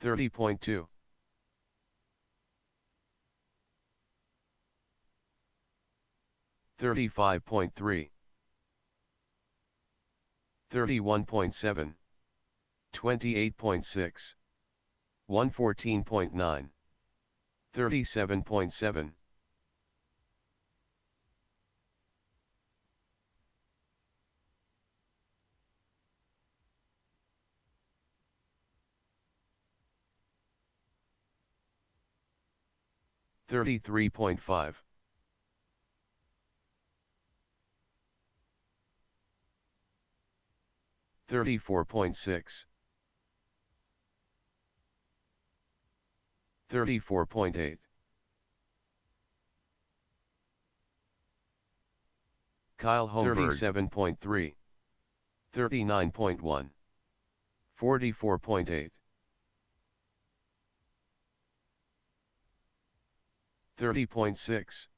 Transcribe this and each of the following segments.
30.2, 35.3, 31.7, 28.6, 114.9, 37.7, 33.5, 34.6, 34.8, Kyle Holmberg. 37.3, 39.1, 44.8, 30.6,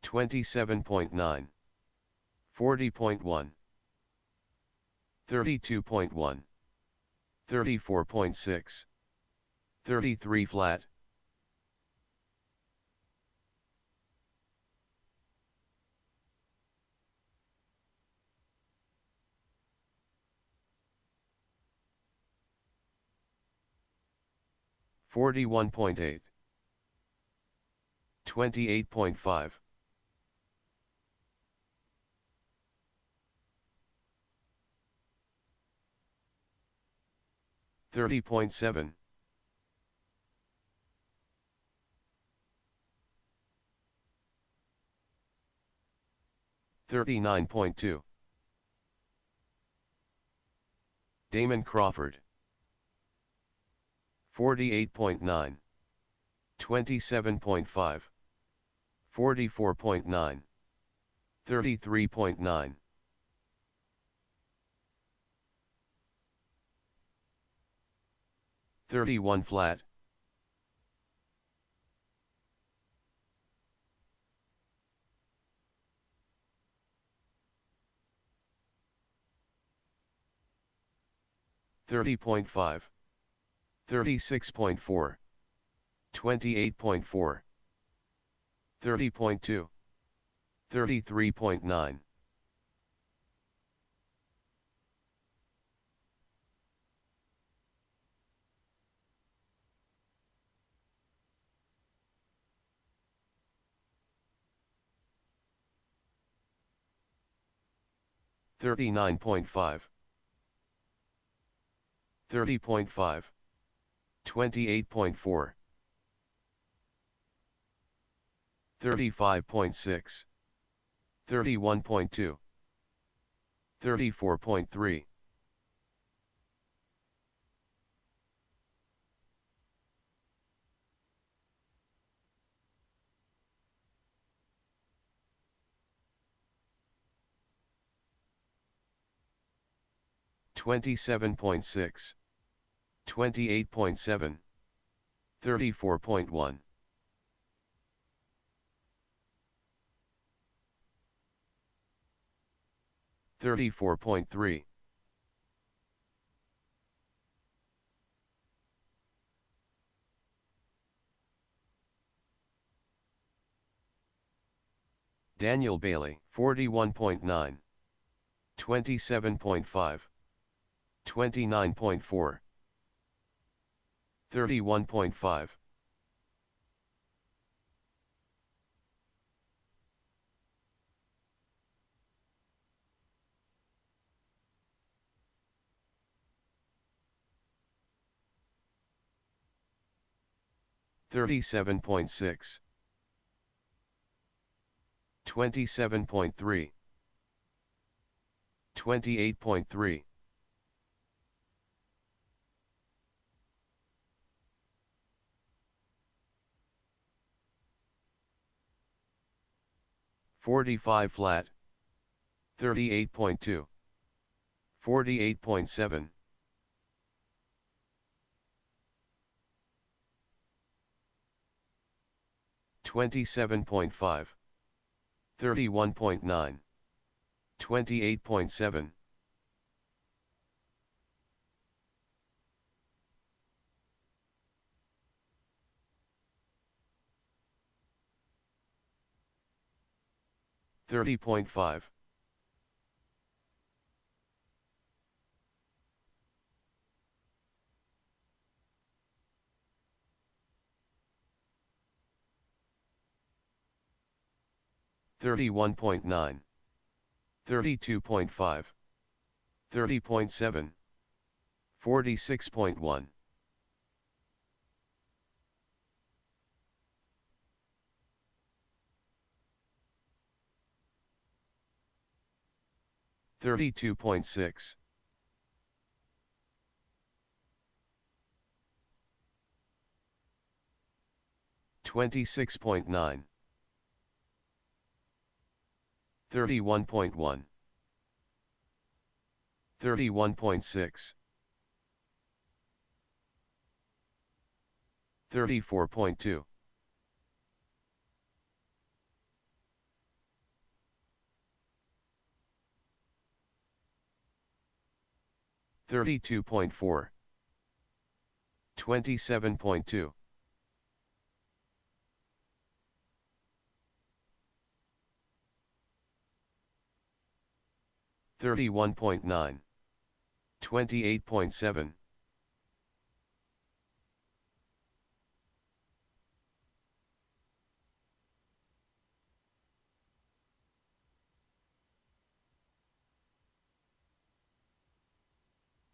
27.9, 40.1, 32.1, 34.6, 33 flat, 41.8, 28.5, 30.7, 39.2, Damon Crawford, 48.9, 27.5, 44.9, 33.9, 31 flat, 30.5, 36.4, 28.4, 30.2, 33.9, 39.5, 30.5, 28.4, 35.6, 31.2, 34.3, 27.6, 28.7, 34.1, 34.3, Daniel Bailey, 41.9, 27.5, 29.4, 31.5, 37.6, 27.3, 28.3, 45 flat, 38.2, 48.7, 27.5, 31.9, 28.7, 30.5, 31.9, 32.5, 30.7, 46.1, 32.6, 26.9, 31.1, 31.6, 34.2, 32.4, 27.2, 31.9, 28.7,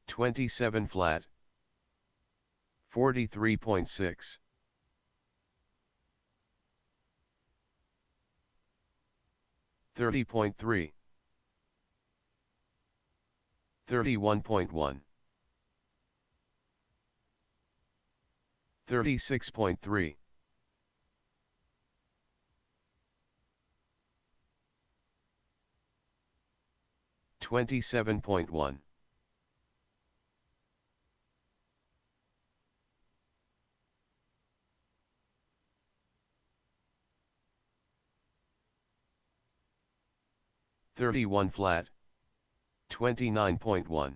27 flat, 43.6, 30.3, 31.1, 36.3, 27.1, 31 flat, 29.1,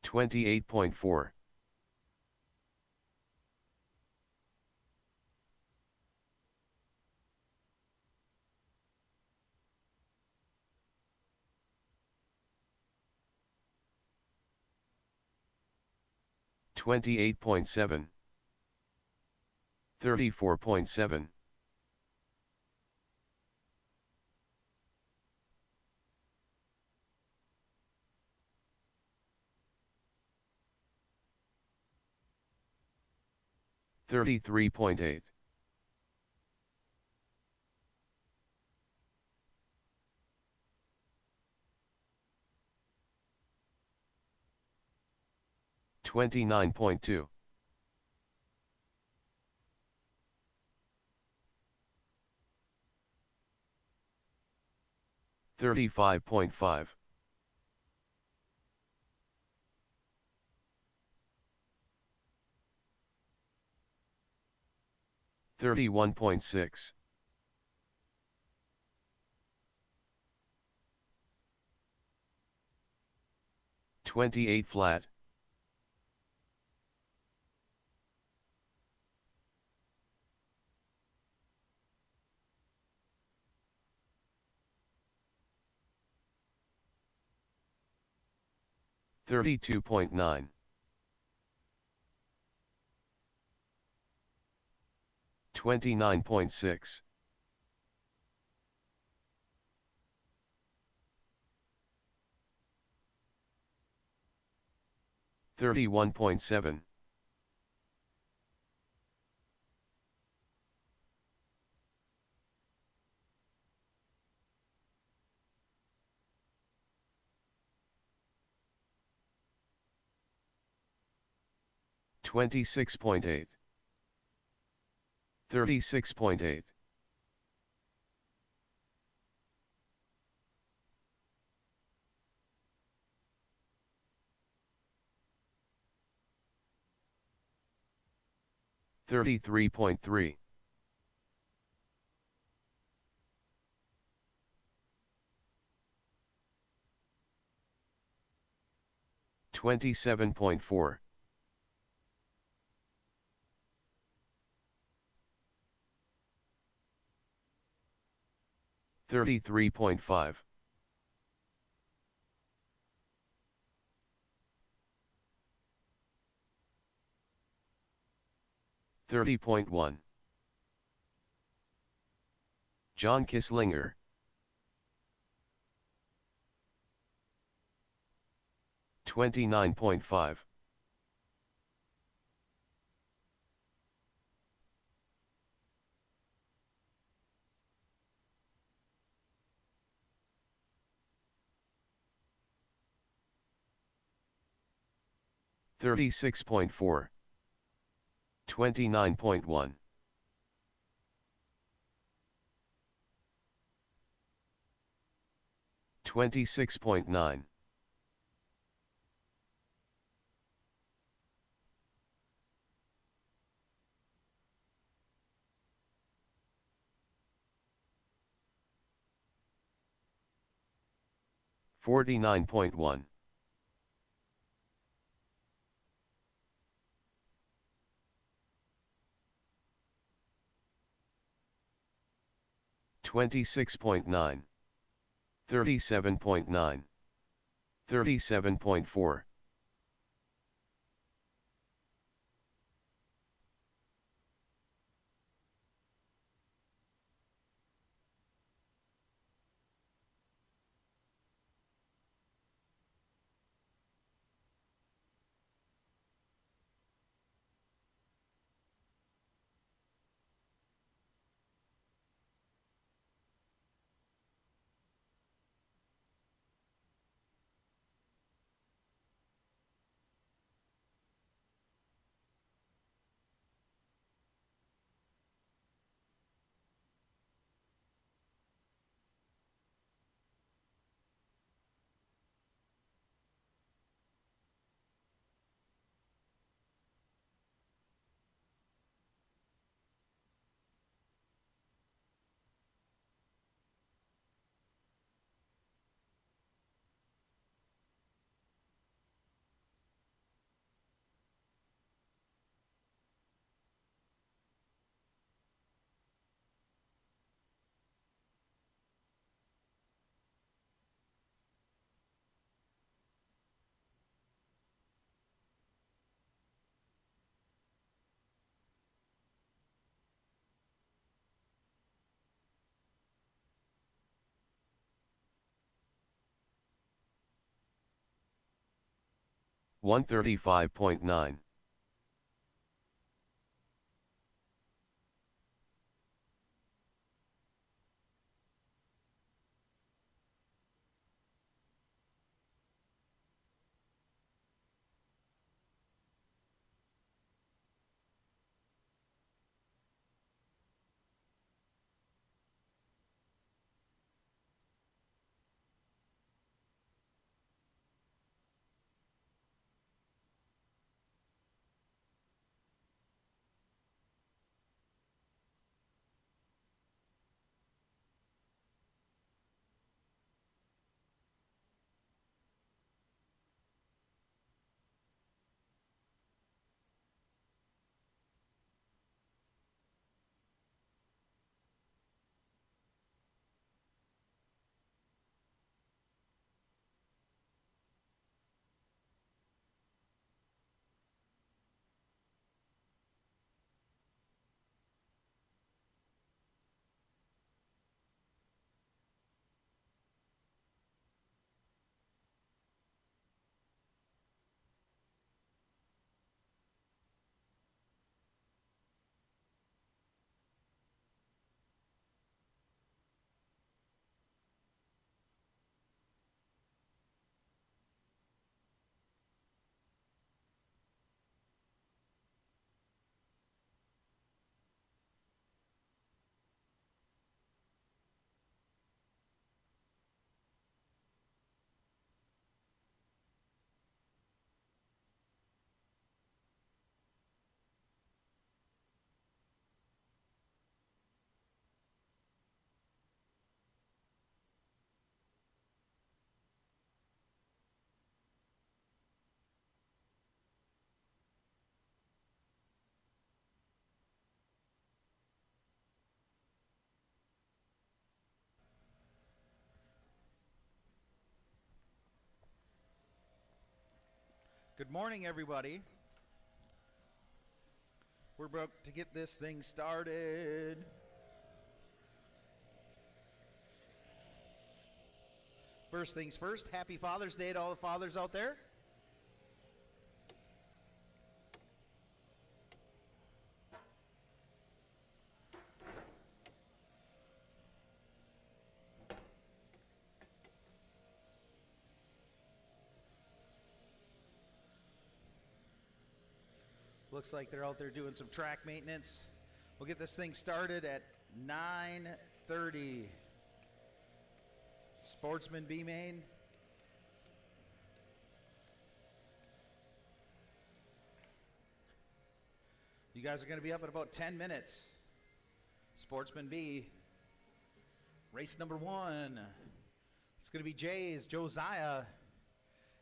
28.4, 28.7, 34.7, 33.8, 29.2, 35.5, 31.6, 28 flat, 32.9, 29.6, 31.7, 26.8, 36.8, 33.3. 27.4. 33.5. 30.1. John Kisslinger. 29.5. 36.4. 29.1. 26.9. 49.1. 26.9. 37.9. 37.4. 135.9. Good morning, everybody. We're about to get this thing started. First things first, happy Father's Day to all the fathers out there. Looks like they're out there doing some track maintenance. We'll get this thing started at 9:30. Sportsman B main. You guys are going to be up in about 10 minutes. Sportsman B. Race number 1. It's going to be Jays, Josiah,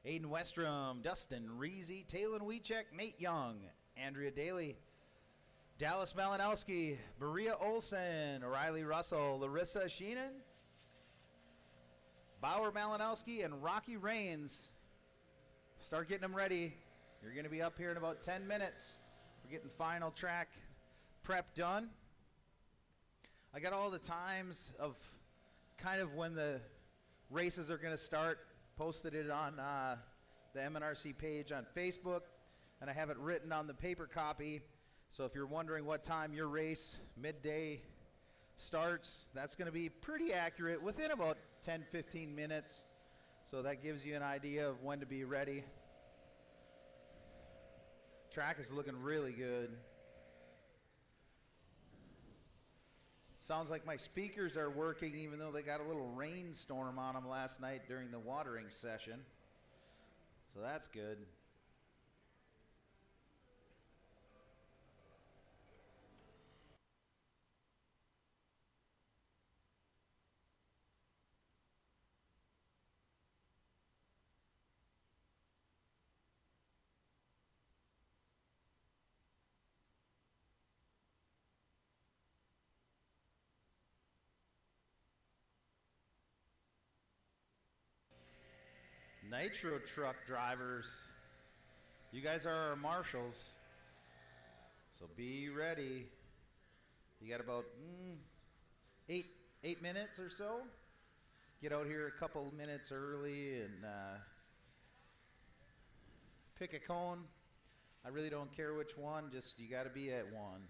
Aiden Westrom, Dustin Reezy, Taylor Wiechek, Nate Young, Andrea Daly, Dallas Malinowski, Maria Olson, O'Reilly Russell, Larissa Sheenan, Bauer Malinowski, and Rocky Rains. Start getting them ready. You're going to be up here in about 10 minutes. We're getting final track prep done. I got all the times of kind of when the races are going to start, posted it on the MNRC page on Facebook, and I have it written on the paper copy. So if you're wondering what time your race midday starts, that's going to be pretty accurate, within about 10-15 minutes. So that gives you an idea of when to be ready. Track is looking really good. Sounds like my speakers are working, even though they got a little rainstorm on them last night during the watering session. So that's good. Nitro truck drivers, you guys are our marshals, so be ready. You got about 8 minutes or so. Get out here a couple minutes early and pick a cone. I really don't care which one, just you got to be at one.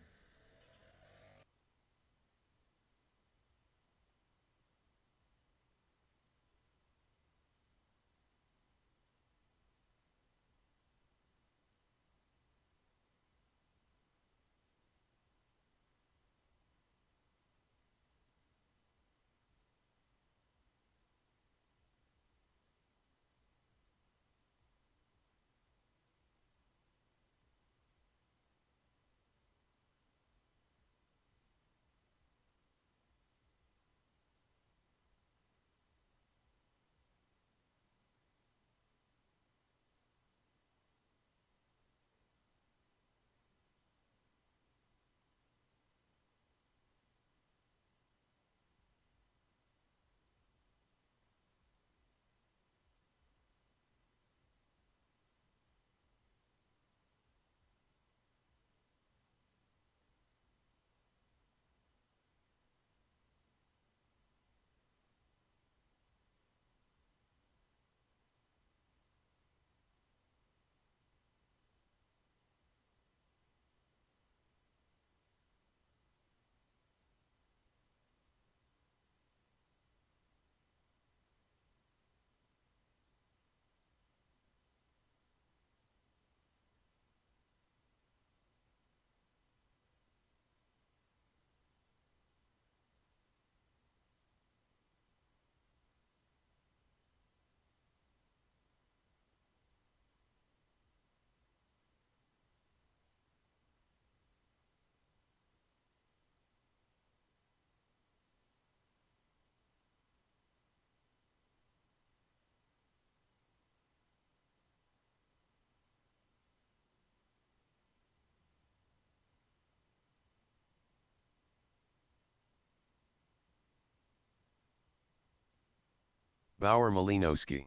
Bauer Malinowski.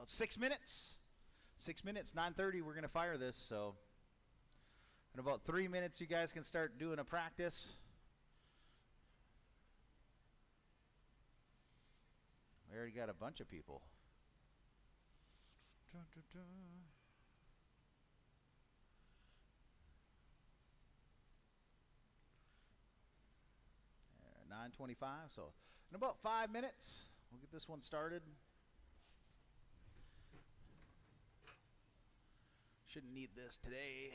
About 6 minutes. 6 minutes, 9:30, we're going to fire this. So in about 3 minutes, you guys can start doing a practice. We already got a bunch of people. 9:25, so in about 5 minutes, we'll get this one started. Shouldn't need this today.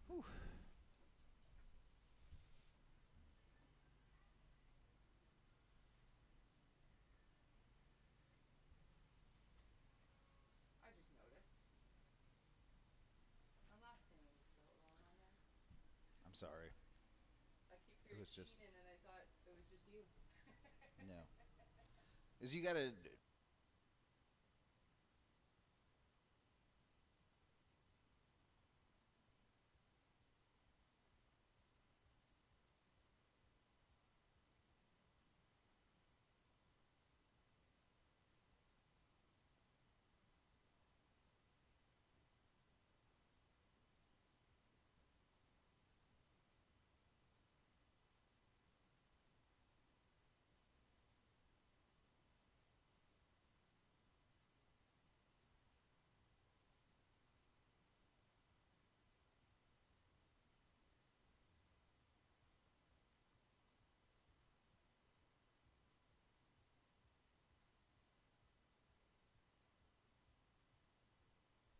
Whew. I just noticed. My last name was spelled wrong on there. I'm sorry. I keep hearing was just- Sheenan and I thought it was just you. No. Is you got to...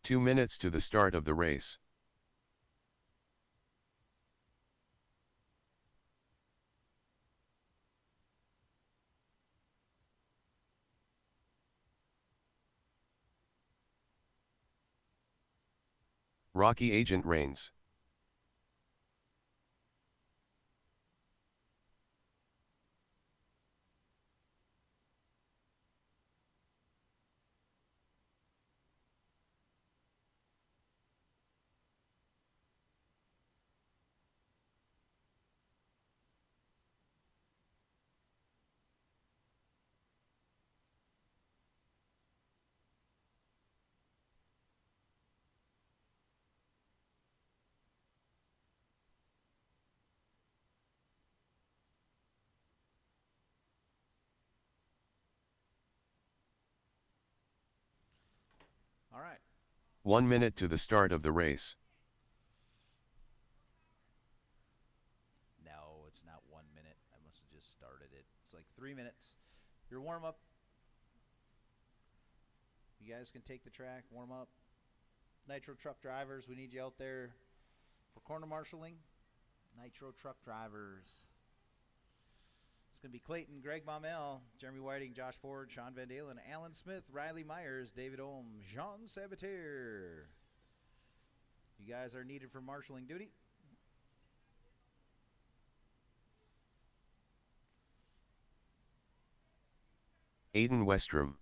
Two minutes to the start of the race. Rocky Agent Reigns. All right. 1 minute to the start of the race. No, it's not 1 minute. I must have just started it. It's like 3 minutes. Your warm-up. You guys can take the track, warm up. Nitro truck drivers, we need you out there for corner marshaling. Nitro truck drivers. It's going to be Clayton, Greg Baumel, Jeremy Whiting, Josh Ford, Sean Van Dalen, Alan Smith, Riley Myers, David Ohm, Jean Sabatier. You guys are needed for marshaling duty. Aiden Westrom.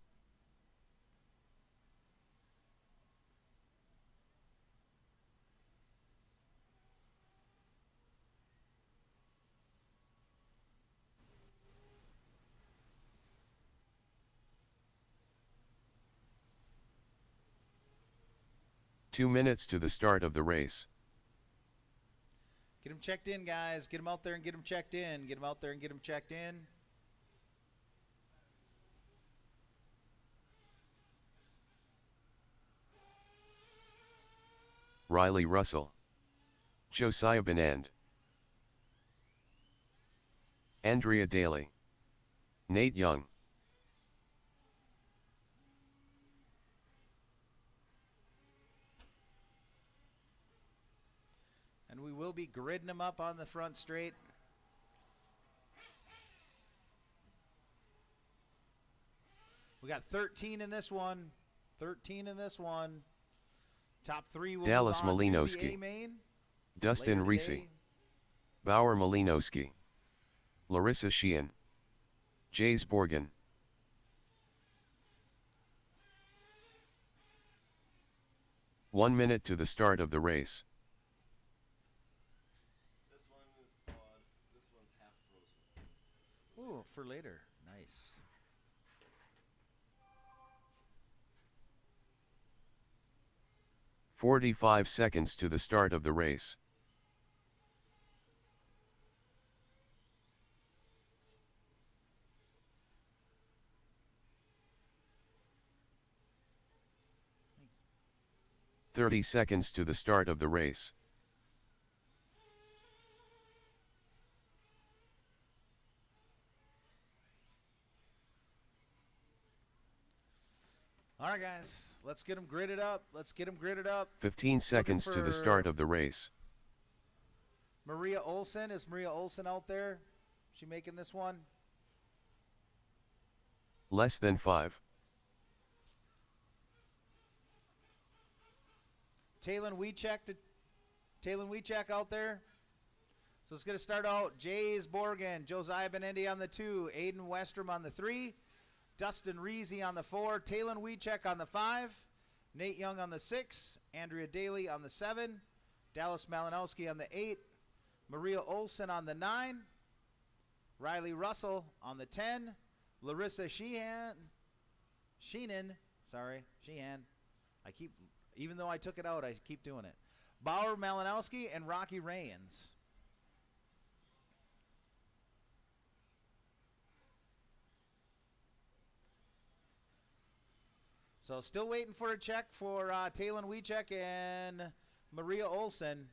Two minutes to the start of the race. Get them checked in, guys. Get them out there and get them checked in. Get them out there and get them checked in. Riley Russell. Josiah Benand. Andrea Daly. Nate Young. And we will be gridding them up on the front straight. We got 13 in this one. 13 in this one. Top three will Dallas move on to the Malinowski. A main. Dustin later Reese, today. Bauer Malinowski, Larissa Sheehan, Jays Borgen. One minute to the start of the race. This one is thawed. This one's half frozen. Ooh, for later. Nice. "45 seconds to the start of the race. Thanks. 30 seconds to the start of the race. All right, guys. Let's get them gridded up. Let's get them gridded up. 15 seconds to the start of the race. Maria Olson. Is Maria Olson out there? She making this one? Less than 5. Taylon Wiechek out there. So it's going to start out Jays Borgen, Josiah Benendi on the 2, Aiden Westrom on the 3, Dustin Reese on the 4, Taylon Wiechek on the 5, Nate Young on the 6, Andrea Daly on the 7, Dallas Malinowski on the 8, Maria Olson on the 9, Riley Russell on the 10, Larissa Sheehan. Even though I took it out, I keep doing it. Bauer Malinowski and Rocky Rains. So still waiting for a check for Taylon Wiechek and Maria Olson.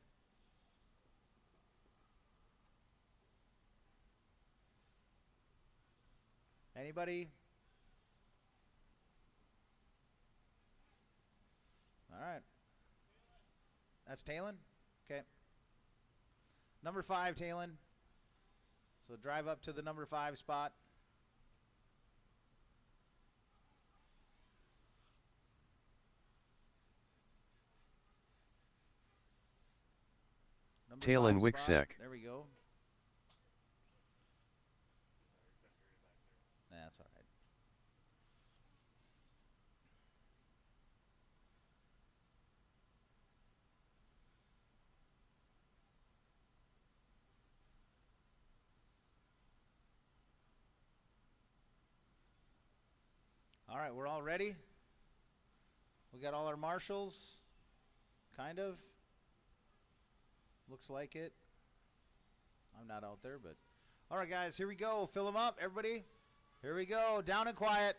Anybody? All right. That's Taylon? Okay. Number 5, Taylon. So drive up to the number 5 spot. Number Taylon 5 spot. Wiechek. There we go. That's all right. All right, we're all ready. We got all our marshals, kind of. Looks like it. I'm not out there, but. All right, guys, here we go. Fill them up, everybody. Here we go. Down and quiet.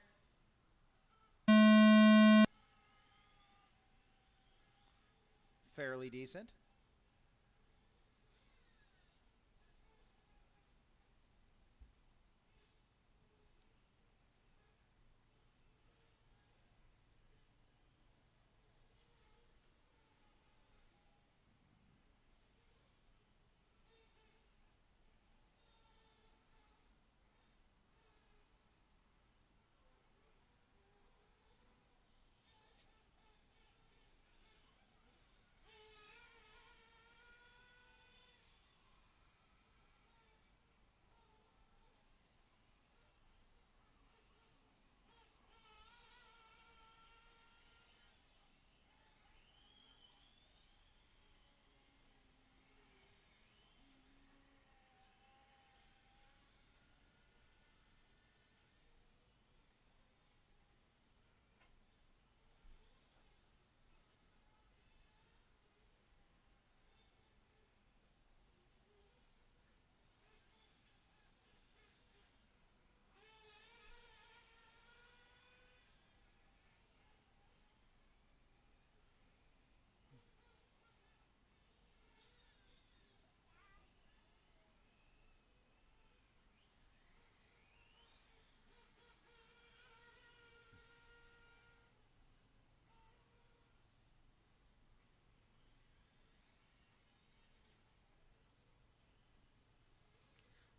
Fairly decent.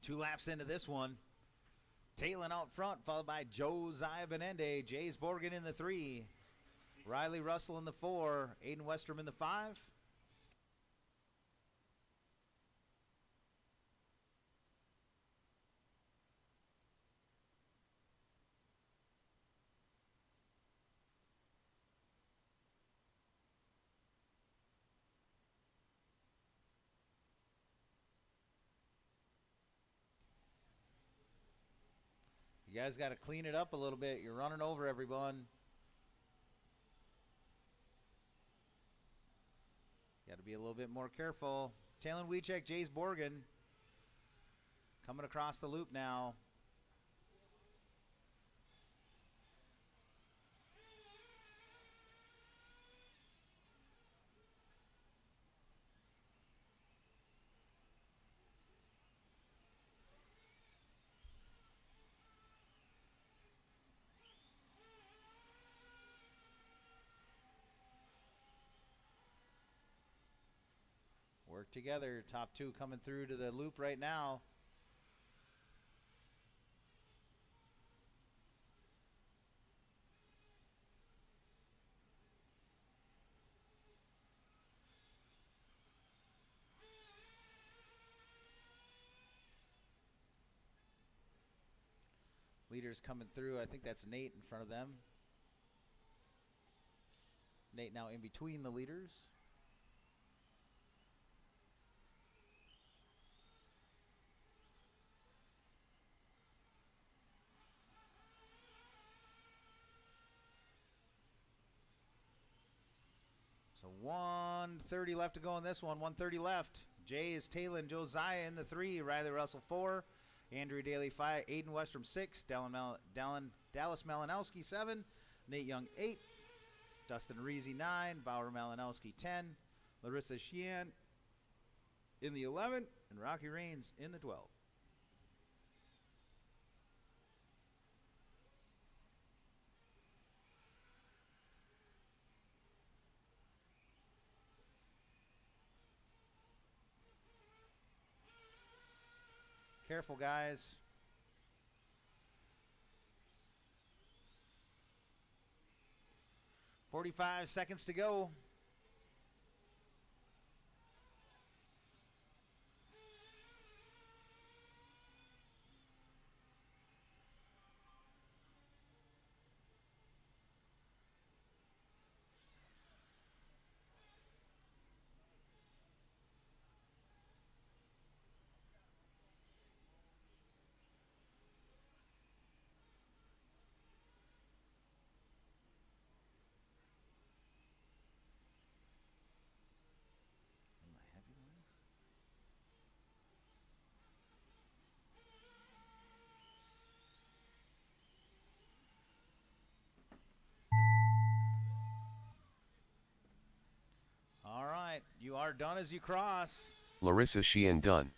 Two laps into this one. Taylon out front, followed by Josiah Benendi. Jays Borgen in the 3. Riley Russell in the 4. Aiden Westrom in the 5. guys got to clean it up a little bit. You're running over everyone. Got to be a little bit more careful. Talon Wiechek, Jays Borgen. Coming across the loop now. Work together. Top two coming through to the loop right now. Leaders coming through. I think that's Nate in front of them. Nate now in between the leaders. So 1:30 left to go in this one. 1:30 left. Jays, Talon, Josiah in the 3. Riley Russell 4. Andrew Daly 5. Aiden Westrom 6. Dallas Malinowski 7. Nate Young 8. Dustin Reezy 9. Bauer Malinowski 10. Larissa Sheehan in the 11. And Rocky Rains in the 12. Careful, guys. "45 seconds to go. All right, you are done as you cross. Larissa Sheehan done.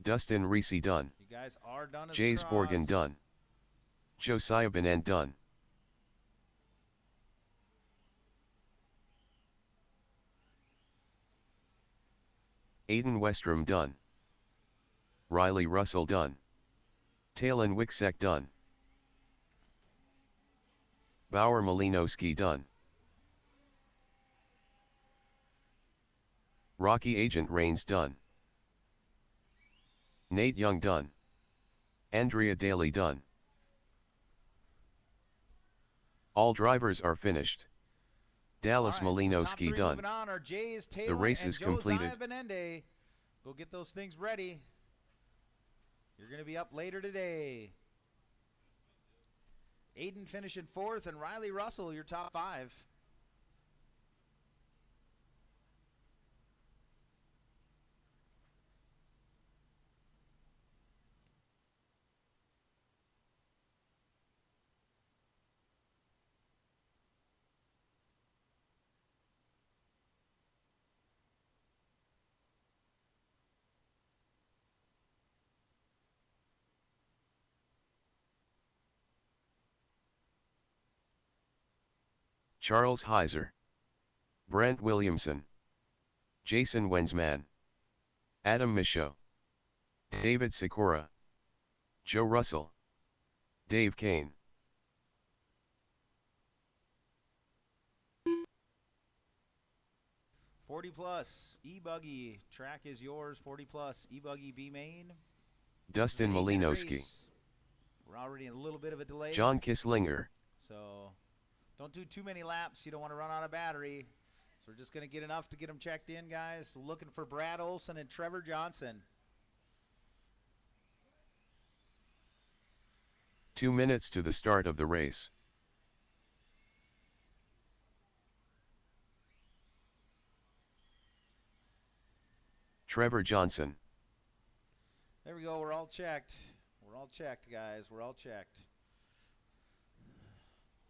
Dustin Reese done. You guys are done as Jays you cross. Borgen done. Josiah Benan done. Aiden Westrom done. Riley Russell done. Talon Wicksek done. Bauer Malinowski done. Rocky Agent Rains done. Nate Young done. Andrea Daly done. All drivers are finished. Dallas All right, so top Malinowski three done. moving on are Jays, The Taylor, race and is Josiah completed. Benende. Go get those things ready. You're going to be up later today. Aiden finishing 4th, and Riley Russell, your top 5. Charles Heiser. Brent Williamson. Jason Wensman. Adam Michaud. David Sikora. Joe Russell. Dave Kane. +, E-Buggy. Track is yours, +, E-Buggy B-Main. Dustin It's an 8-minute Malinowski. race. We're already in a little bit of a delay. John Kisslinger. So don't do too many laps. You don't want to run out of battery. So we're just going to get enough to get them checked in, guys. Looking for Brad Olson and Trevor Johnson. 2 minutes to the start of the race. Trevor Johnson. There we go. We're all checked. We're all checked, guys. We're all checked.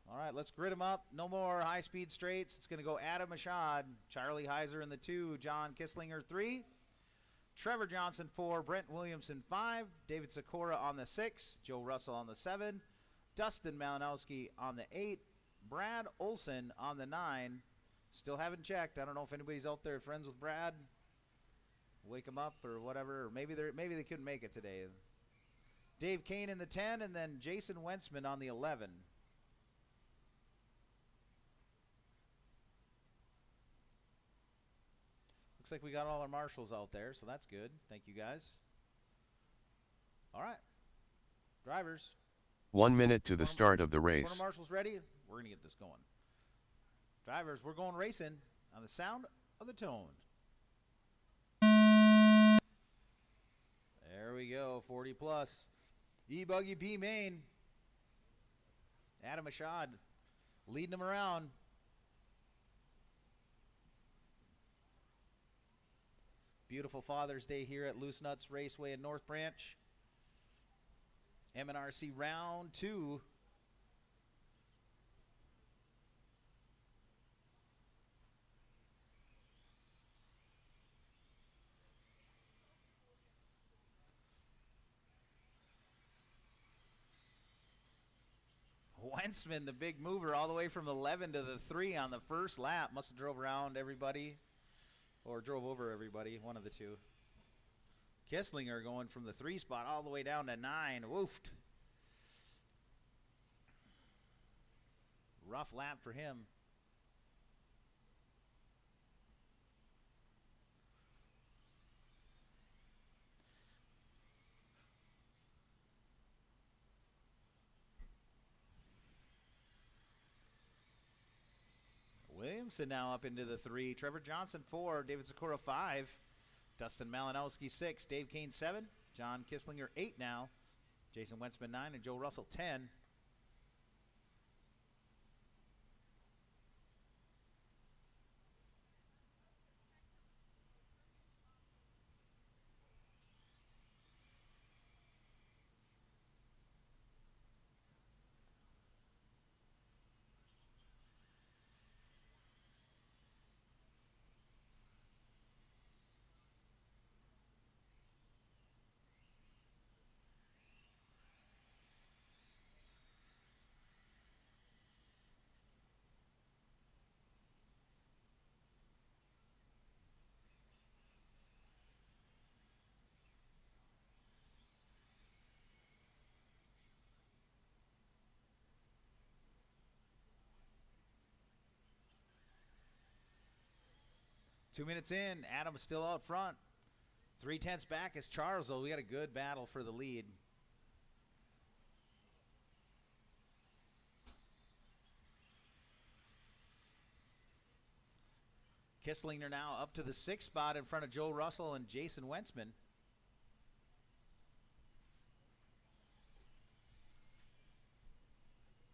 All right, let's grid them up. No more high-speed straights. It's going to go Adam Ashad, Charlie Heiser in the 2, John Kisslinger 3, Trevor Johnson 4, Brent Williamson 5, David Sikora on the 6, Joe Russell on the 7, Dustin Malinowski on the 8, Brad Olson on the 9. Still haven't checked. I don't know if anybody's out there friends with Brad. Wake them up or whatever. Or maybe they couldn't make it today. Dave Kane in the 10, and then Jason Wentzman on the 11. Looks like we got all our marshals out there, so that's good. Thank you, guys. All right. Drivers. 1 minute to the start of the race. Corner marshals ready? We're going to get this going. Drivers, we're going racing on the sound of the tone. There we go, 40 plus. E-Buggy B main. Adam Ashad leading them around. Beautiful Father's Day here at Loosenuts Raceway in North Branch. MNRC round 2. Wentzman, the big mover, all the way from 11 to the 3 on the first lap. Must have drove around everybody or drove over everybody, one of the two. Kisslinger going from the 3 spot all the way down to 9. Woofed. Rough lap for him. Williamson now up into the 3. Trevor Johnson 4. David Sikora 5. Dustin Malinowski 6. Dave Kane 7. John Kisslinger 8 now. Jason Wentzman 9. And Joe Russell 10. Two minutes in, Adam's still out front. 3/10 back is Charles, though. We got a good battle for the lead. Kisslinger now up to the 6th spot in front of Joe Russell and Jason Wentzman.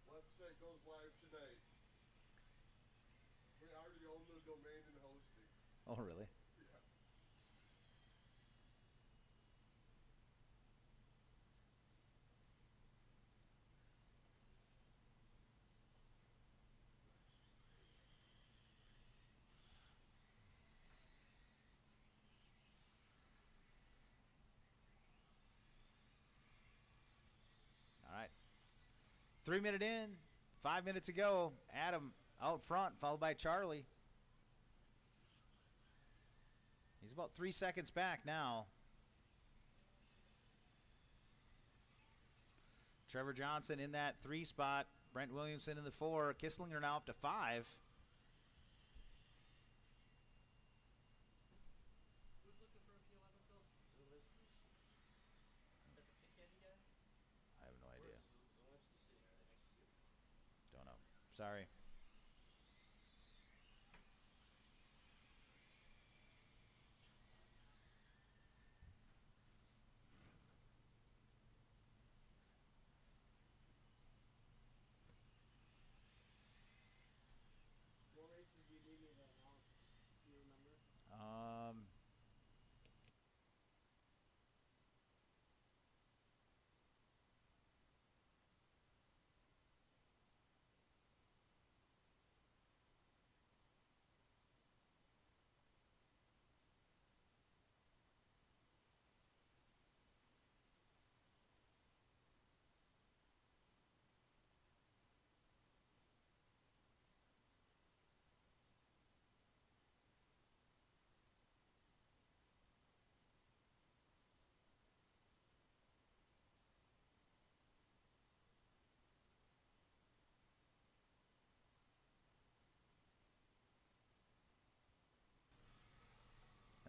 Website goes live tonight. We already own the domain and hosting. Oh, really? Yeah. All right. 3 minute in, 5 minutes to go. Adam out front, followed by Charlie. He's about 3 seconds back now. Trevor Johnson in that 3 spot. Brent Williamson in the 4. Kisslinger now up to 5. Who's looking for a P11 Phil? Is that the pink candy guy? I have no idea. Zelensky sitting right next to you. Don't know. Sorry.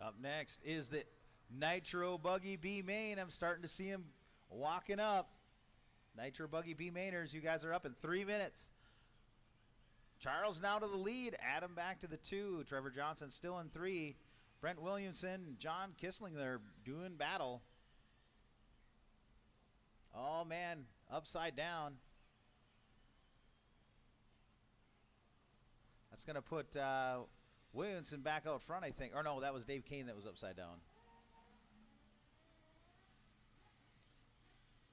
Up next is the Nitro Buggy B Main. I'm starting to see him walking up. Nitro Buggy B Mainers, you guys are up in 3 minutes. Charles now to the lead. Adam back to the 2. Trevor Johnson still in 3. Brent Williamson, John Kisslinger doing battle. Oh, man, upside down. That's going to put Williamson back out front, I think. Or no, that was Dave Kane that was upside down.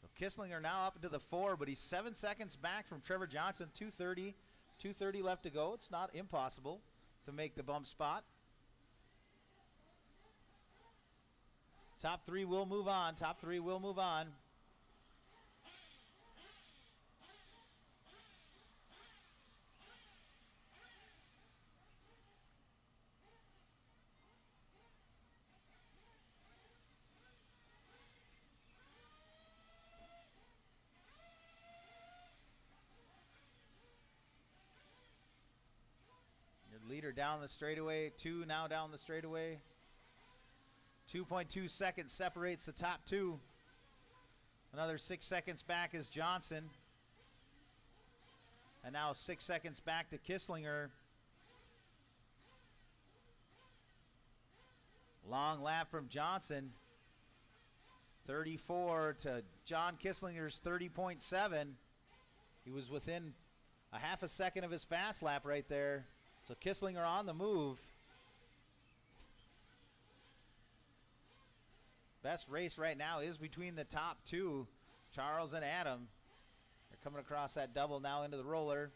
So Kisslinger now up into the 4, but he's 7 seconds back from Trevor Johnson. 2:30 left to go. It's not impossible to make the bump spot. Top 3 will move on. Top 3 will move on. Your leader down the straightaway. 2 now down the straightaway. 2.2 seconds separates the top 2. Another 6 seconds back is Johnson. And now 6 seconds back to Kisslinger. Long lap from Johnson. 34 to John Kisslinger's 30.7. He was within a half a second of his fast lap right there. So Kisslinger on the move. Best race right now is between the top 2, Charles and Adam. They're coming across that double now into the roller.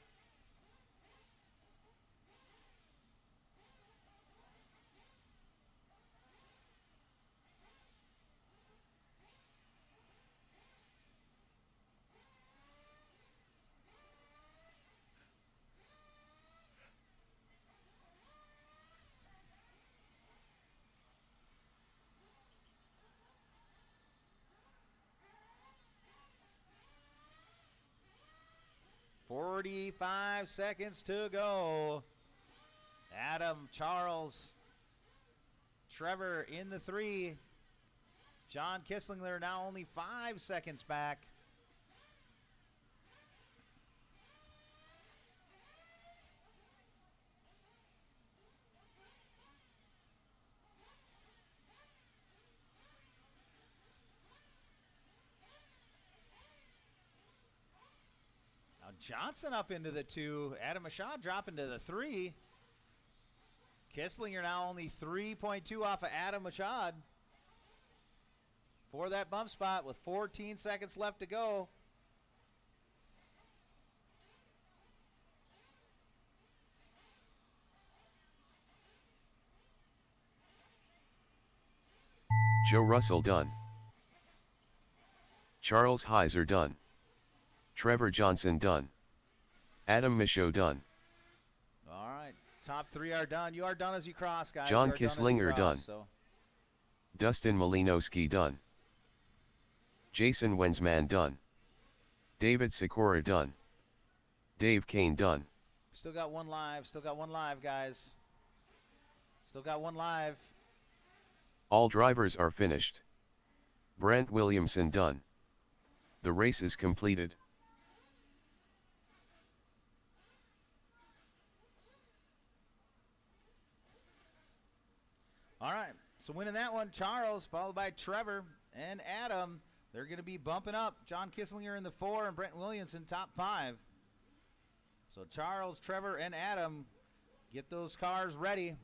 "45 seconds to go." Adam, Charles, Trevor in the 3. John Kisslinger now only 5 seconds back. Now Johnson up into the 2. Adam Ashad dropping to the 3. Kisslinger now only 3.2 off of Adam Ashad for that bump spot with 14 seconds left to go. Joe Russell done. Charles Heiser done. Trevor Johnson done. Adam Michaud done. All right, top 3 are done. You are done as you cross, guys. John You are Kisslinger done. So. Dustin Malinowski done. Jason Wensman done. David Sikora done. Dave Kane done. Still got one live. Still got one live, guys. Still got one live. All drivers are finished. Brent Williamson done. The race is completed. All right, so winning that one, Charles, followed by Trevor and Adam. They're going to be bumping up. John Kisslinger in the 4 and Brent Williamson top 5. So Charles, Trevor, and Adam, get those cars ready.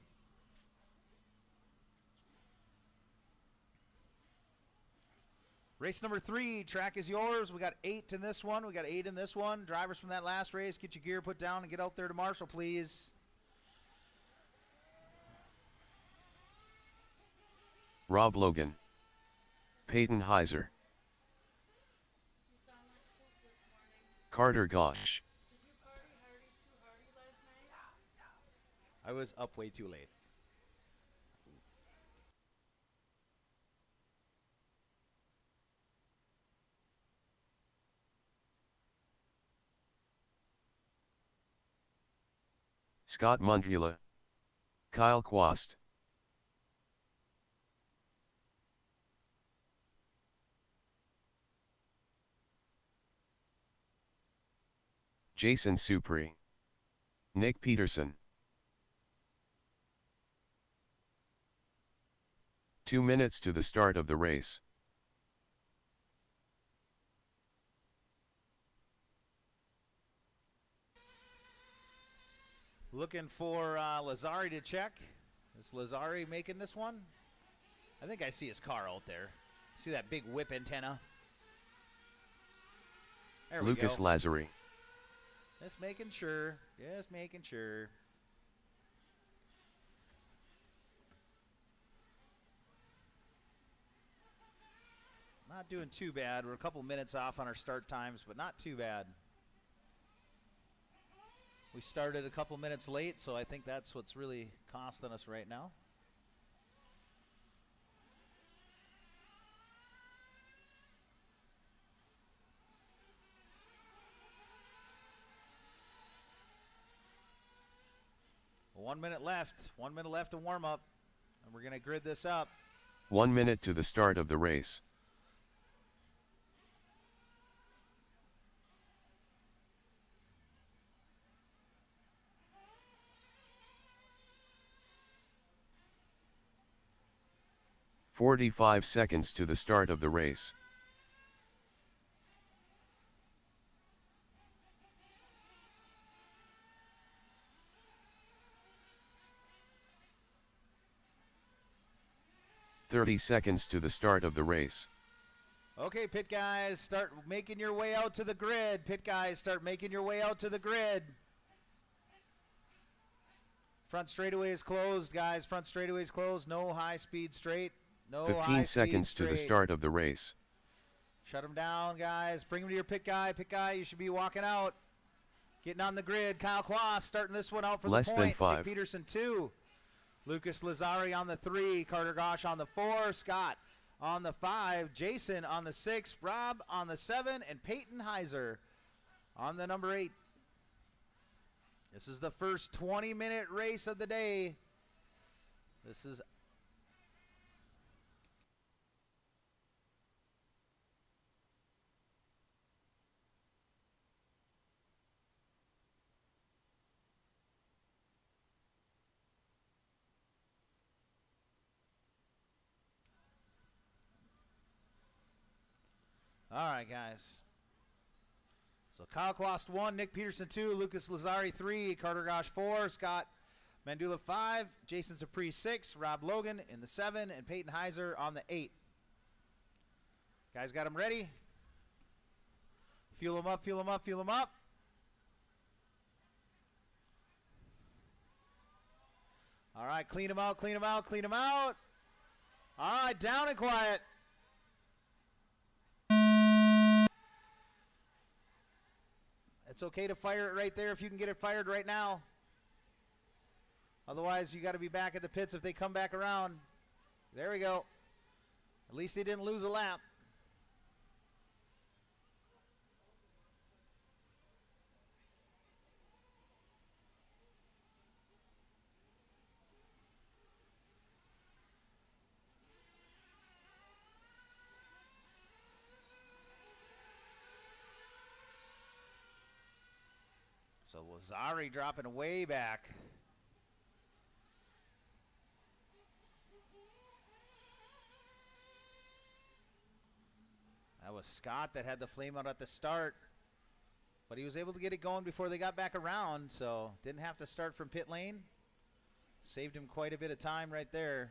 Race number 3, track is yours. We got 8 in this one. We got 8 in this one. Drivers from that last race, get your gear put down and get out there to Marshall, please. Rob Logan. Peyton Heiser. Carter Gosh. Did you party hardy too hardy last night? I was up way too late. Scott Mundula. Kyle Quast. Jason Supri, Nick Peterson. 2 minutes to the start of the race. Looking for Lazari to check. Is Lazari making this one? I think I see his car out there. See that big whip antenna? There we go. Lucas Lazari. Just making sure. Just making sure. Not doing too bad. We're a couple minutes off on our start times, but not too bad. We started a couple minutes late, so I think that's what's really costing us right now. One minute left. 1 minute left to warm up, and we're going to grid this up. 1 minute to the start of the race. "45 seconds to the start of the race. "30 seconds to the start of the race. Okay, pit guys, start making your way out to the grid. Pit guys, start making your way out to the grid. Front straightaway is closed, guys. Front straightaway is closed. No high-speed straight. No 15 seconds to the start of the race. Shut them down, guys. Bring them to your pit guy. Pit guy, you should be walking out. Getting on the grid. Kyle Kloss starting this one out for Less the than point. 5. Nick Peterson, 2. Lucas Lazari on the 3. Carter Gosh on the 4. Scott on the 5. Jason on the 6. Rob on the 7. And Peyton Heiser on the number 8. This is the first 20-minute race of the day. This is all right, guys. So Kyle Kloss 1, Nick Peterson 2, Lucas Lazari 3, Carter Gosh 4, Scott Mandula 5, Jason Supri 6, Rob Logan in the 7, and Peyton Heiser on the 8. Guys got them ready? Fuel them up, fuel them up, fuel them up. All right, clean them out, clean them out, clean them out. All right, down and quiet. It's okay to fire it right there if you can get it fired right now. Otherwise, you got to be back at the pits if they come back around. There we go. At least they didn't lose a lap. So Lazari dropping way back. That was Scott that had the flame out at the start. But he was able to get it going before they got back around, so didn't have to start from pit lane. Saved him quite a bit of time right there.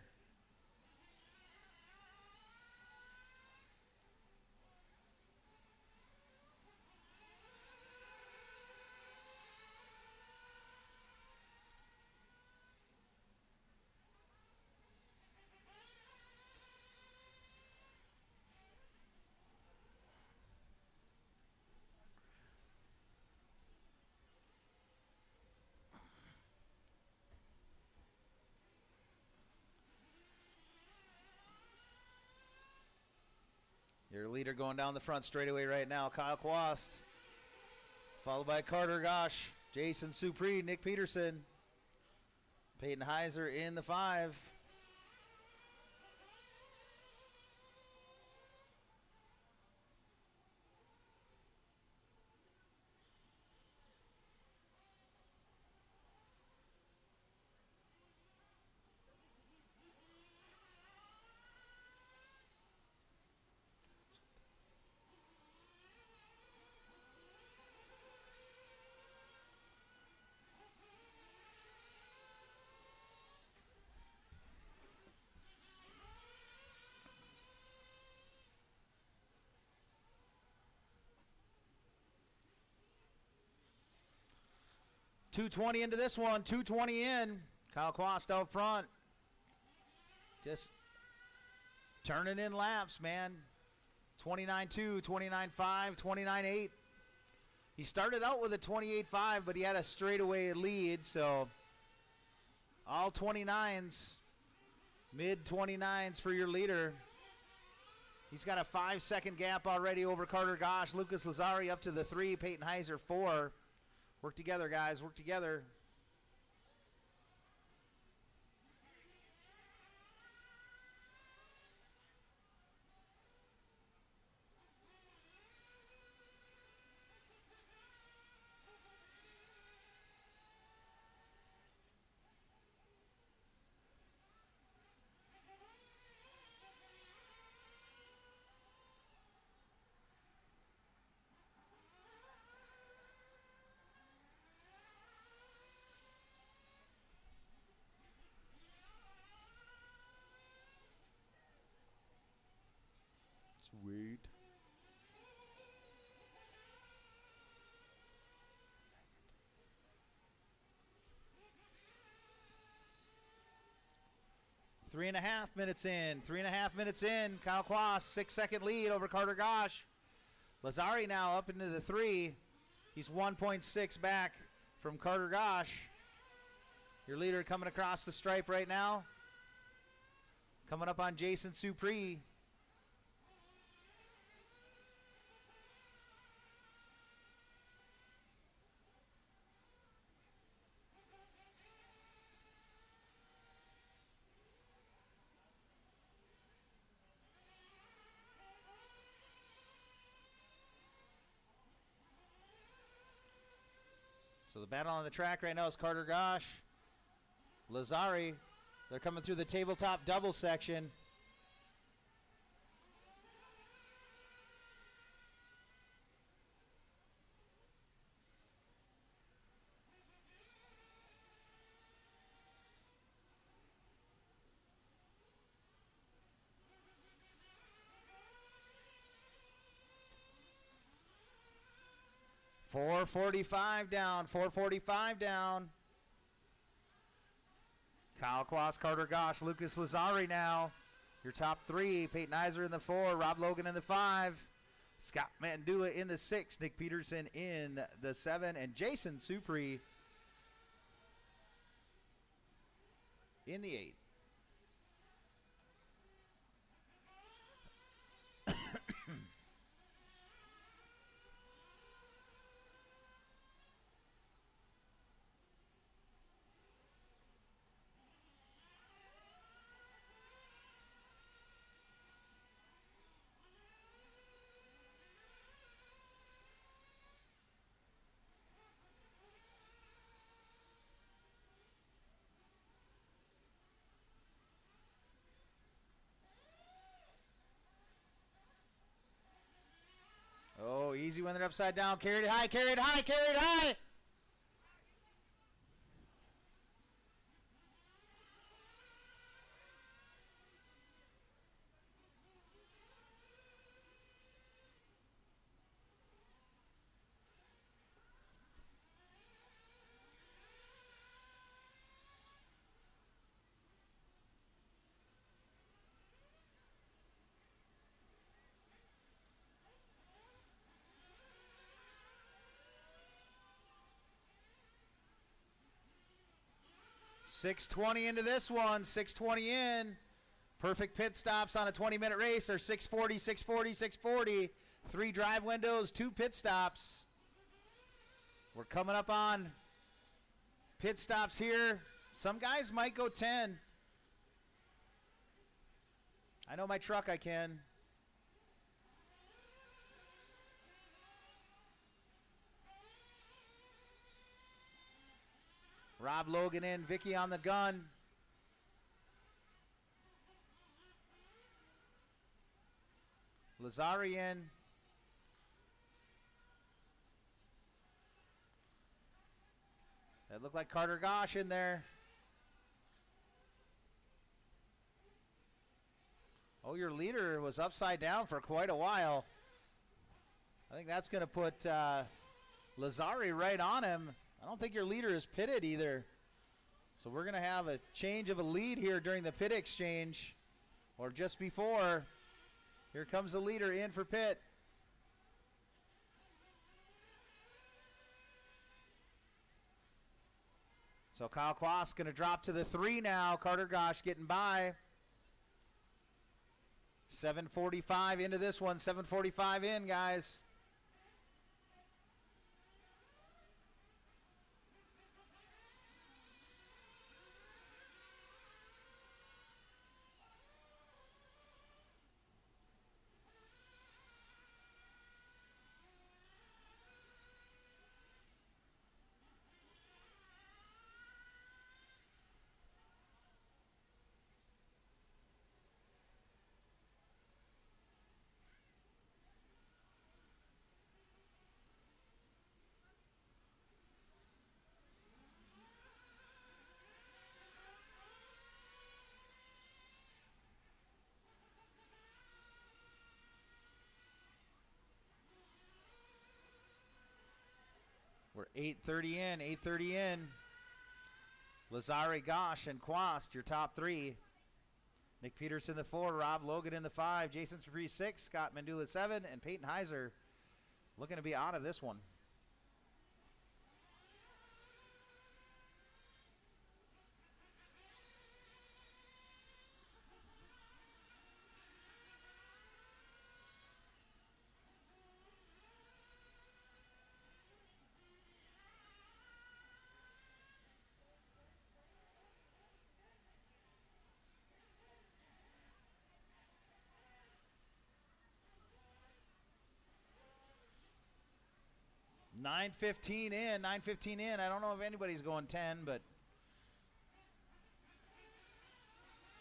Your leader going down the front straightaway right now, Kyle Kloss. Followed by Carter Gosh, Jason Supri, Nick Peterson. Peyton Heiser in the 5. 2:20 into this one. 2:20 in. Kyle Quast out front. Just turning in laps, man. 29.2, 29.5, 29.8. He started out with a 28.5, but he had a straightaway lead, so all 29s, mid 29s for your leader. He's got a 5-second gap already over Carter Gosh. Lucas Lazari up to the 3, Peyton Heiser 4. Work together, guys, work together. Sweet. Three and a half minutes in. Kyle Quast, 6-second lead over Carter Gosh. Lazari now up into the 3. He's 1.6 back from Carter Gosh. Your leader coming across the stripe right now. Coming up on Jason Supri. So the battle on the track right now is Carter Gosh, Lazari. They're coming through the tabletop double section. .445 down, 445 down. Kyle Quast, Carter Gosh, Lucas Lazari now. Your top 3, Peyton Heiser in the 4, Rob Logan in the 5, Scott Mandua in the 6, Nick Peterson in the 7, and Jason Supri in the 8. Oh, easy when they're upside down. Carried it high, carried it high, carried it high. .620 into this one, 6:20 in. Perfect pit stops on a 20-minute race are 6:40, 6:40, 6:40. 3 drive windows, 2 pit stops. We're coming up on pit stops here. Some guys might go 10. I know my truck I can. Rob Logan in, Vicky on the gun. Lazari in. That looked like Carter Gosh in there. Oh, your leader was upside down for quite a while. I think that's going to put Lazari right on him. I don't think your leader is pitted either. So we're going to have a change of a lead here during the pit exchange, or just before. Here comes the leader in for pit. So Kyle Quast going to drop to the 3 now. Carter Gosh getting by. 7:45 into this one. 7:45 in, guys. We're 8:30 in, 8:30 in. Lazare, Gosh, and Quast, your top 3. Nick Peterson, the 4. Rob Logan in the 5. Jason Capri, 6. Scott Mandula, 7. And Peyton Heiser looking to be out of this one. $9.15 in, $9.15 in. I don't know if anybody's going 10, but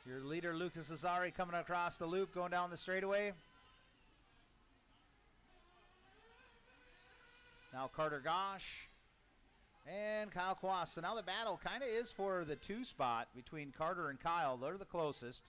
your leader, Lucas Lazare, coming across the loop, going down the straightaway. Now Carter Gosh and Kyle Quast. So now the battle kind of is for the 2 spot between Carter and Kyle. They're the closest.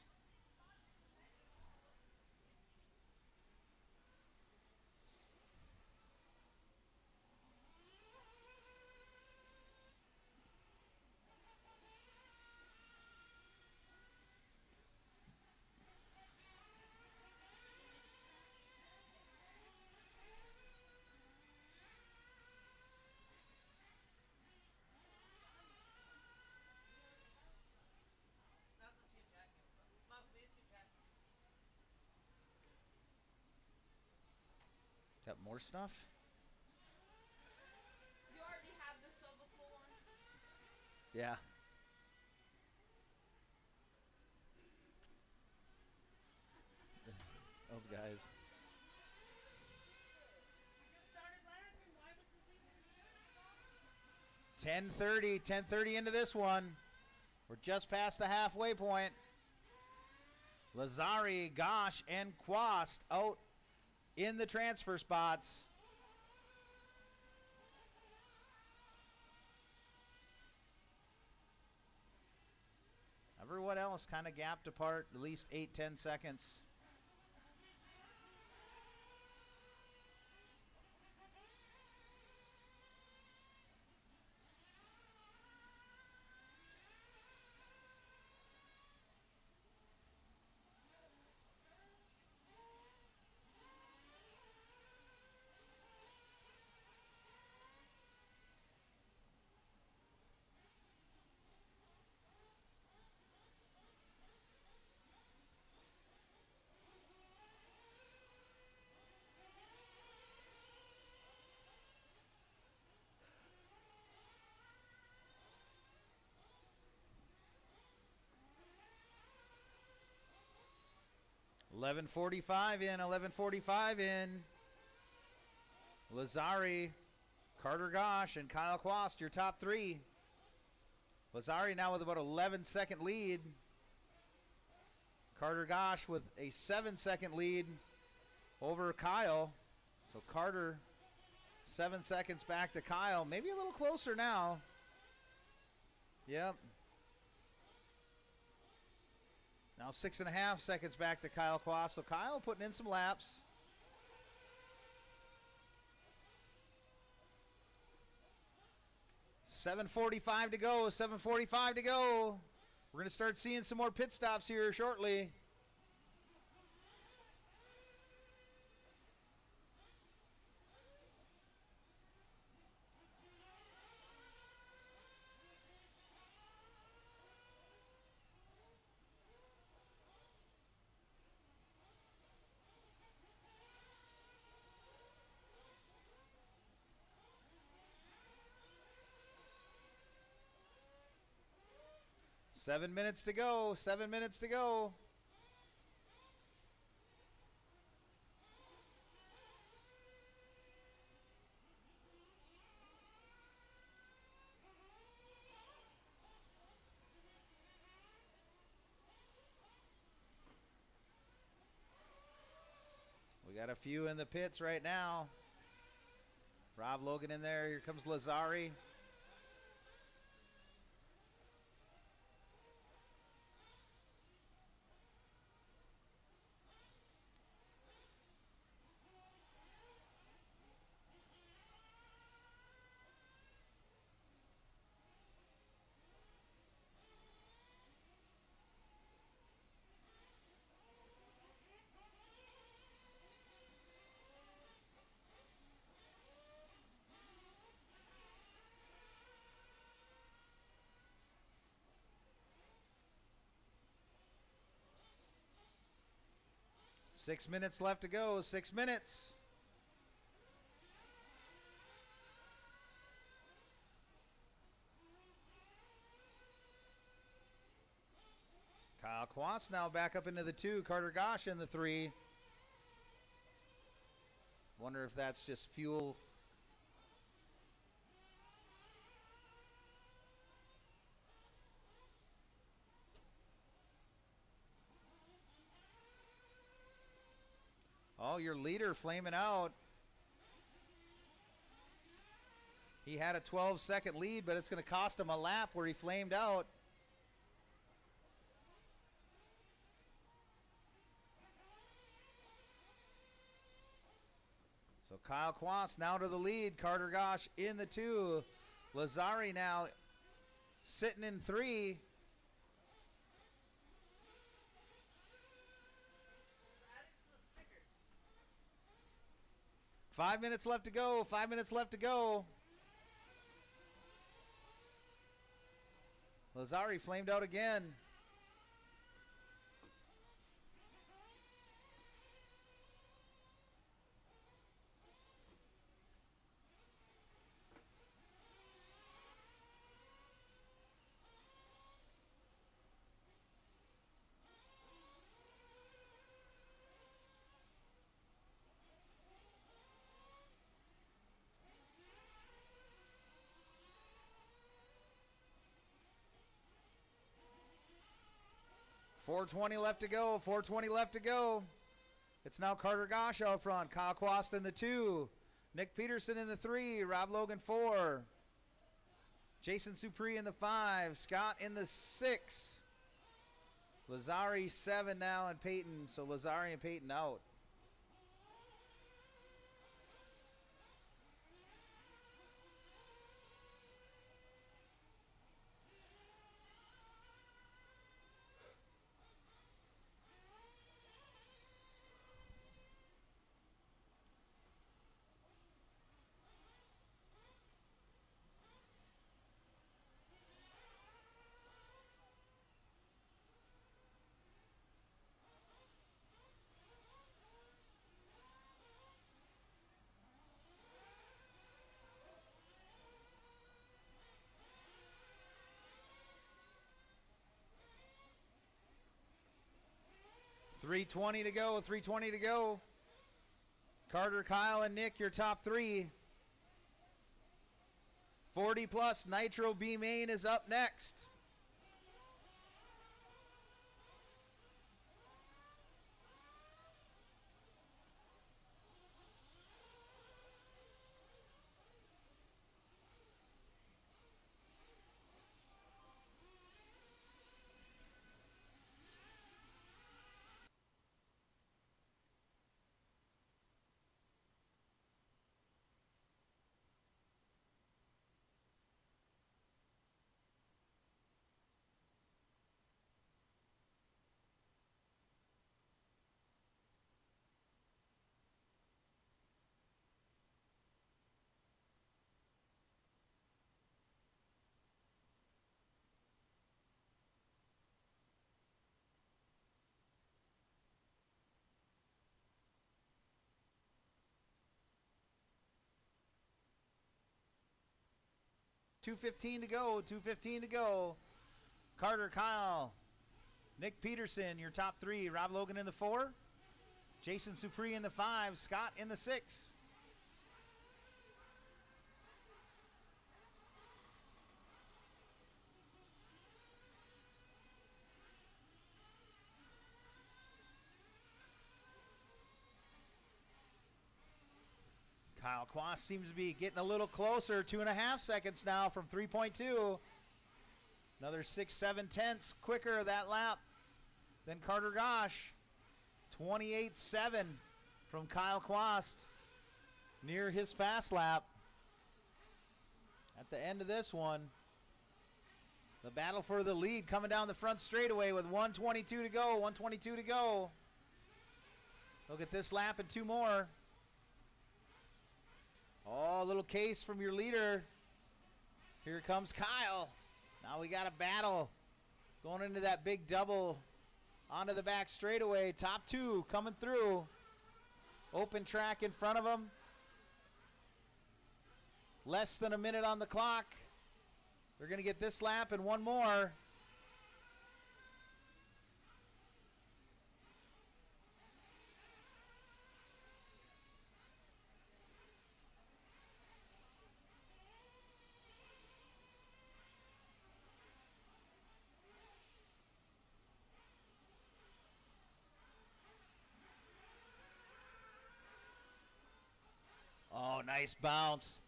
Got more stuff? You already have the silver pool one? Yeah. Those guys. Started last, and why was this even 10:30 into this one. We're just past the halfway point. Lazare, Gosh, and Quast out in the transfer spots. Everyone else kind of gapped apart at least 8-10 seconds. $11:45 in, $11:45 in. Lazare, Carter Gosh, and Kyle Quast, your top 3. Lazare now with about 11-second lead. Carter Gosh with a 7-second lead over Kyle. So Carter 7 seconds back to Kyle. Maybe a little closer now. Yep. Now 6.5 seconds back to Kyle Quast. So Kyle putting in some laps. 7:45 to go. 7:45 to go. We're going to start seeing some more pit stops here shortly. Seven minutes to go. 7 minutes to go. We got a few in the pits right now. Rob Logan in there. Here comes Lazari. Six minutes left to go. 6 minutes. Kyle Quast now back up into the 2. Carter Gosh in the 3. Wonder if that's just fuel. Oh, your leader flaming out. He had a 12-second lead, but it's going to cost him a lap where he flamed out. So Kyle Quast now to the lead. Carter Gosh in the 2. Lazari now sitting in 3. 5 minutes left to go. 5 minutes left to go. Lazari flamed out again. .420 left to go. 4:20 left to go. It's now Carter Gosh out front. Kyle Quast in the 2. Nick Peterson in the 3. Rob Logan 4. Jason Supri in the 5. Scott in the 6. Lazari 7 now and Peyton. So Lazari and Peyton out. .320 to go. 3:20 to go. Carter, Kyle, and Nick, your top 3. 40 plus Nitro B Main is up next. 2:15 to go. 2:15 to go. Carter, Kyle, Nick Peterson, your top three. Rob Logan in the 4. Jason Supri in the 5. Scott in the 6. Kyle Quast seems to be getting a little closer. 2.5 seconds now from 3.2. Another 6/7 quicker that lap than Carter Gosh. 28.7 from Kyle Quast near his fast lap. At the end of this one, the battle for the lead coming down the front straightaway with 1:22 to go. 1:22 to go. Look at this lap and 2 more. Oh, a little case from your leader. Here comes Kyle. Now we got a battle going into that big double onto the back straightaway. Top 2 coming through. Open track in front of them. Less than a minute on the clock. They're going to get this lap and 1 more. Oh, nice bounce.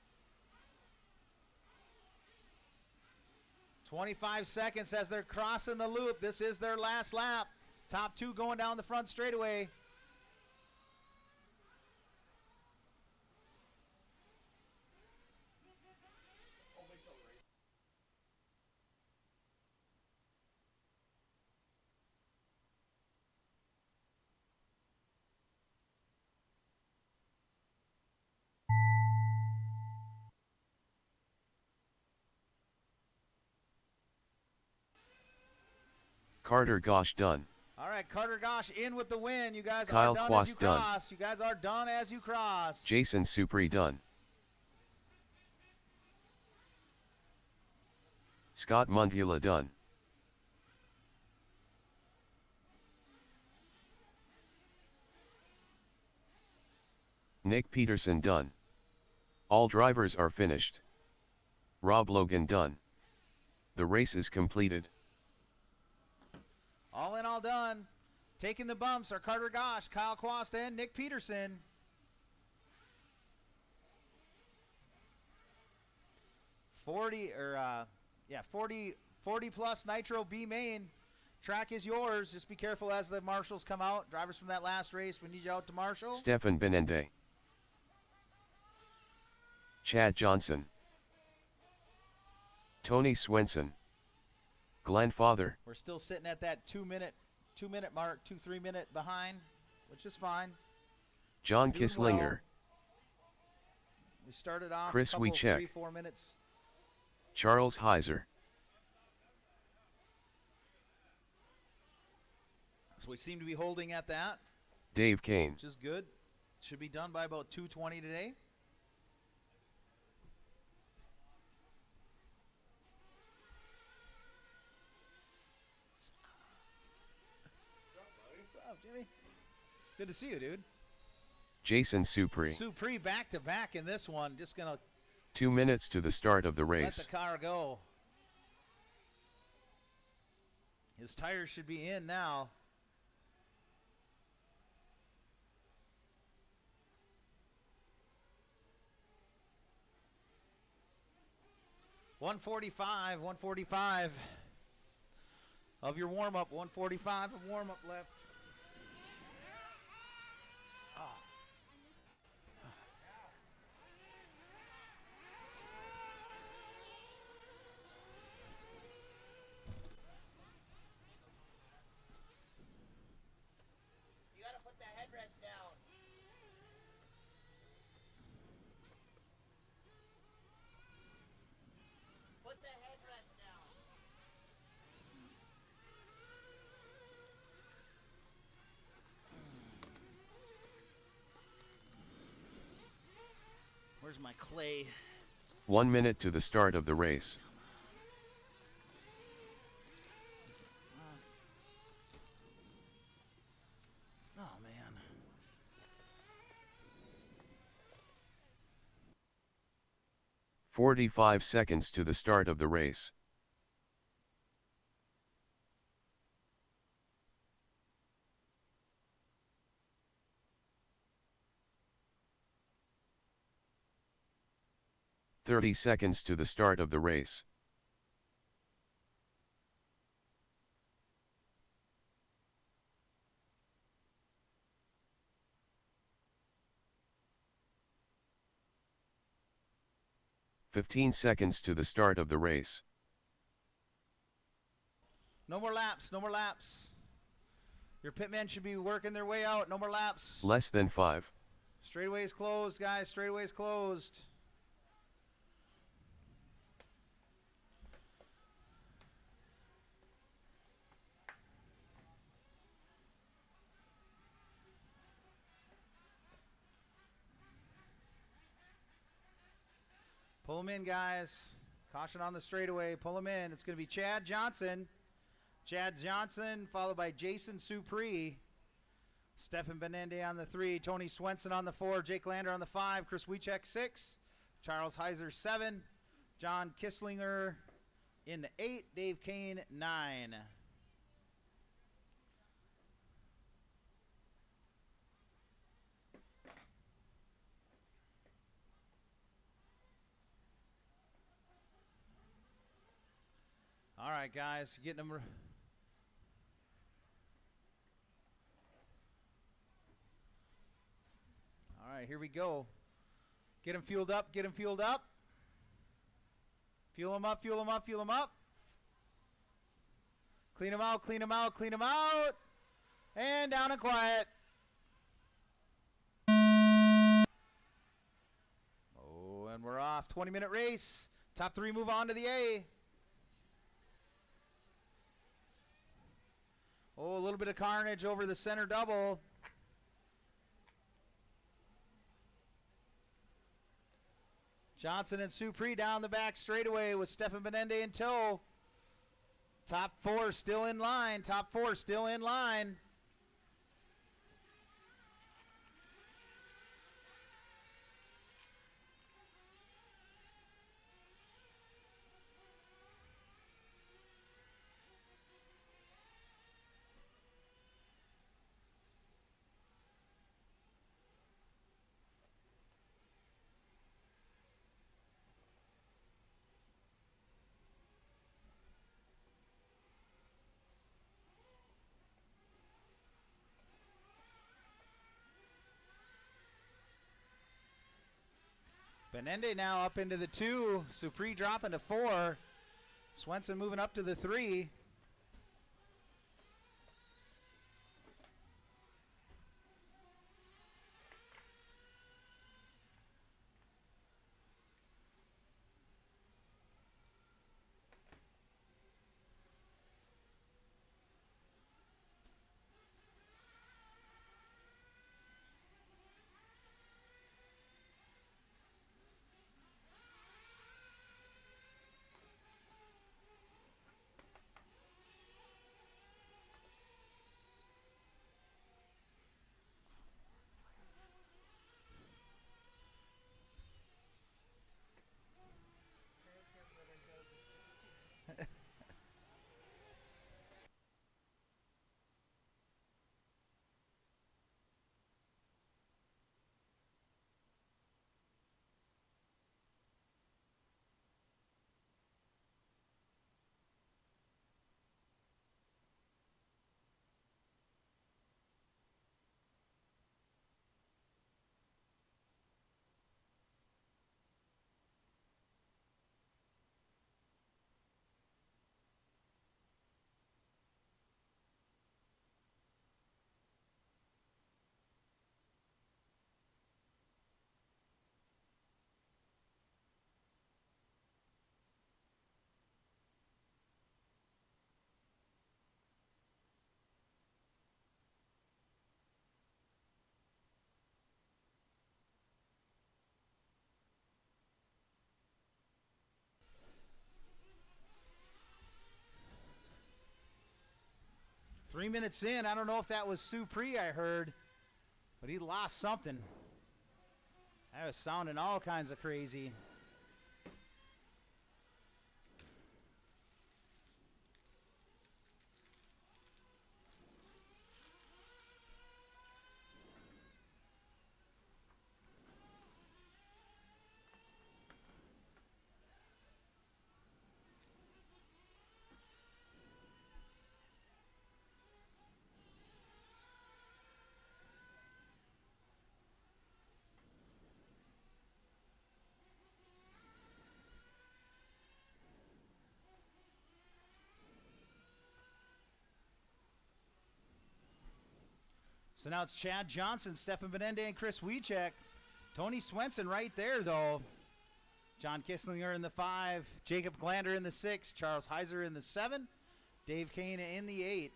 25 seconds as they're crossing the loop. This is their last lap. Top 2 going down the front straightaway. Carter Gosh done. All right, Carter Gosh in with the win. You guys Kyle are done Quast as you done. cross. You guys are done as you cross. Jason Supri done. Scott Mundula done. Nick Peterson done. All drivers are finished. Rob Logan done. The race is completed. All in, all done. Taking the bumps are Carter Gosh, Kyle Quast, and Nick Peterson. Forty plus Nitro B main. Track is yours. Just be careful as the marshals come out. Drivers from that last race, we need you out to marshal. Stefan Benende. Chad Johnson. Tony Swenson. Glenn Father. We're still sitting at that 2 minute mark, 3 minute behind, which is fine. John Doing Kisslinger. well. We started off Chris a couple Wiechek. 3-4 minutes. Charles Heiser. So we seem to be holding at that, Dave Kane. which is good. Should be done by about 2:20 today. What's up, Jimmy? Good to see you, dude. Jason Supri. Supri back to back in this one. Just gonna 2 minutes to the start of the let race. the car go. His tires should be in now. $145 of your warm-up. 145 of warm-up left. Oh. You gotta put the headrest down. Put the headrest down. Where's my clay? 1 minute to the start of the race. Oh, man. 45 seconds to the start of the race. "30 seconds to the start of the race. "15 seconds to the start of the race. No more laps. No more laps. Your pitmen should be working their way out. No more laps. Less than 5. Straightaway's closed, guys. Straightaway's closed. Pull them in, guys. Caution on the straightaway. Pull them in. It's going to be Chad Johnson. Chad Johnson, followed by Jason Supri. Stefan Benende on the 3. Tony Swenson on the 4. Jake Lander on the 5. Chris Wiechek 6. Charles Heiser 7. John Kisslinger in the 8. Dave Kane 9. All right, guys, getting them. All right, here we go. Get them fueled up, get them fueled up. Fuel them up, fuel them up, fuel them up. Clean them out, clean them out, clean them out. And down and quiet. Oh, and we're off. 20-minute race. Top 3 move on to the A. Oh, a little bit of carnage over the center double. Johnson and Supri down the back straightaway with Stefan Benende in tow. Top 4 still in line. Top 4 still in line. Benende now up into the 2. Supri dropping to 4. Swenson moving up to the 3. 3 minutes in, I don't know if that was Supri I heard, but he lost something. That was sounding all kinds of crazy. So now it's Chad Johnson, Stefan Benende, and Chris Wiechek. Tony Swenson right there, though. John Kisslinger in the 5. Jacob Glander in the 6. Charles Heiser in the 7. Dave Kane in the 8.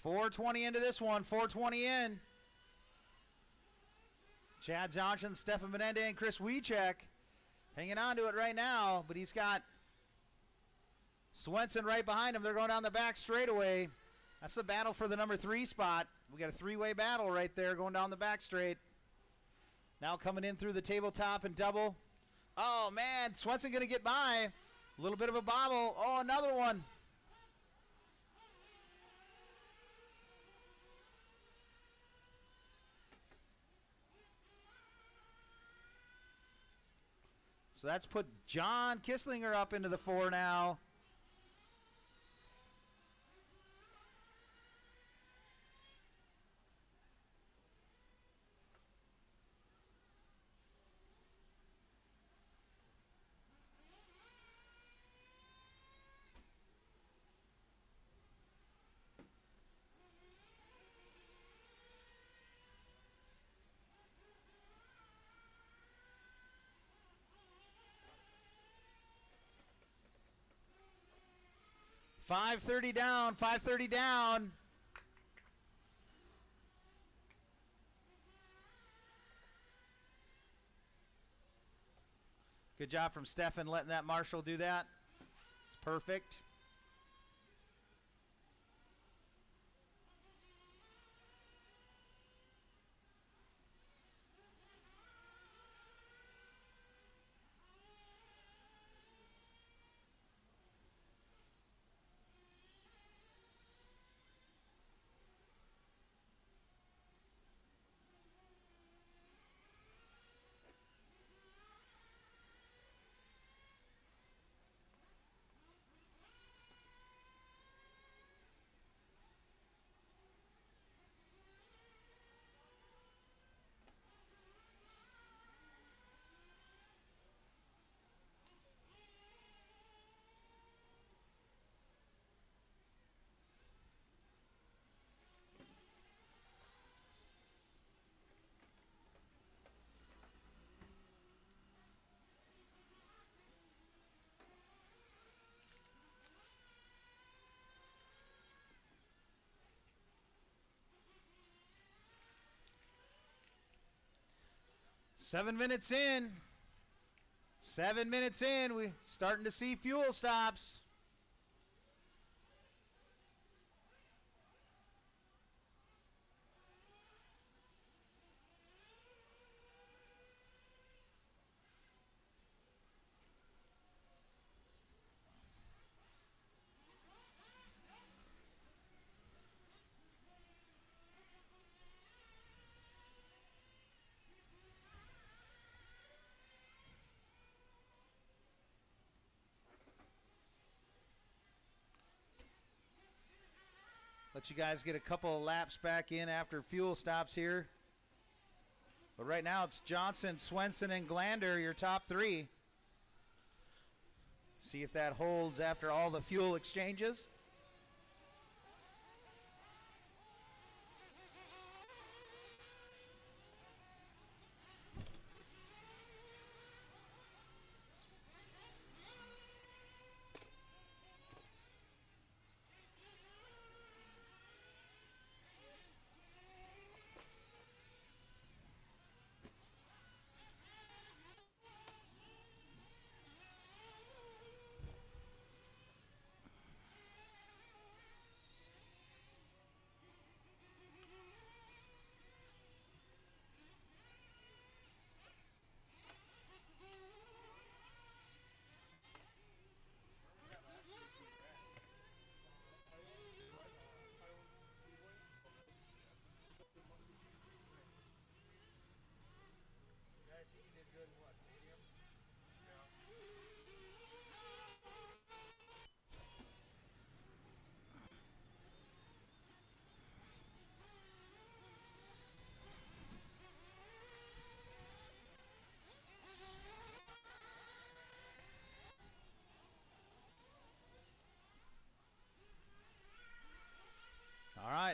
.420 into this one, 420 in. Chad Johnson, Stefan Benende, and Chris Wiechek hanging on to it right now, but he's got Swenson right behind him. They're going down the back straightaway. That's the battle for the number 3 spot. We got a 3-way battle right there going down the back straight. Now coming in through the tabletop and double. Oh, man, Swenson going to get by. A little bit of a bobble. Oh, another one. So that's put John Kisslinger up into the 4 now. .530 down, 530 down. Good job from Stefan letting that Marshall do that. It's perfect. Seven minutes in, we starting to see fuel stops. Let you guys get a couple of laps back in after fuel stops here. But right now it's Johnson, Swenson, and Glander, your top 3. See if that holds after all the fuel exchanges.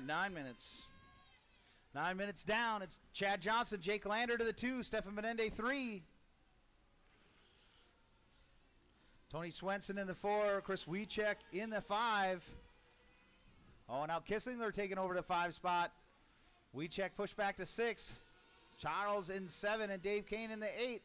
9 minutes. 9 minutes down. It's Chad Johnson, Jake Lander to the 2, Stefan Menende 3. Tony Swenson in the 4, Chris Wiechek in the 5. Oh, now Kisslinger taking over the 5 spot. Wiechek pushed back to 6. Charles in 7 and Dave Kane in the 8.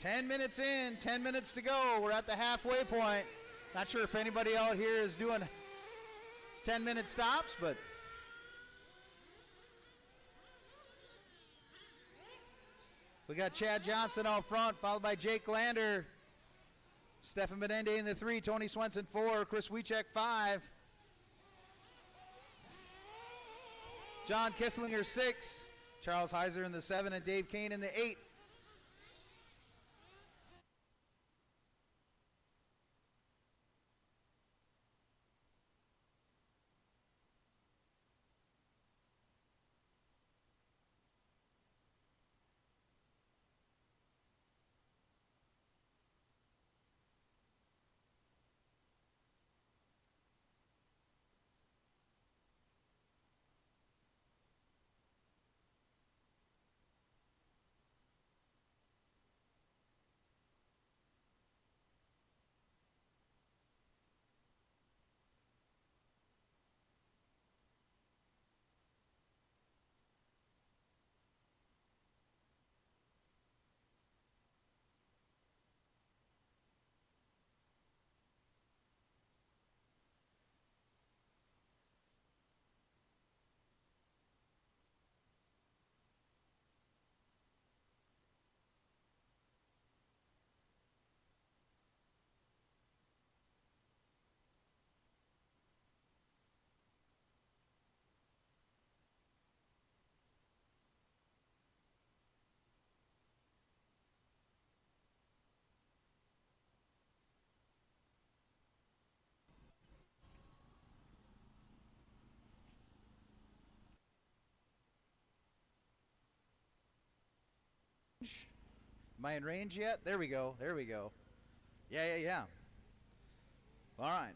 Ten minutes in, 10 minutes to go. We're at the halfway point. Not sure if anybody out here is doing 10-minute stops, but we got Chad Johnson out front, followed by Jake Lander, Stefan Menende in the 3, Tony Swenson 4, Chris Wiechek 5, John Kisslinger 6, Charles Heiser in the 7, and Dave Kane in the 8. Am I in range yet? There we go. There we go. Yeah. All right.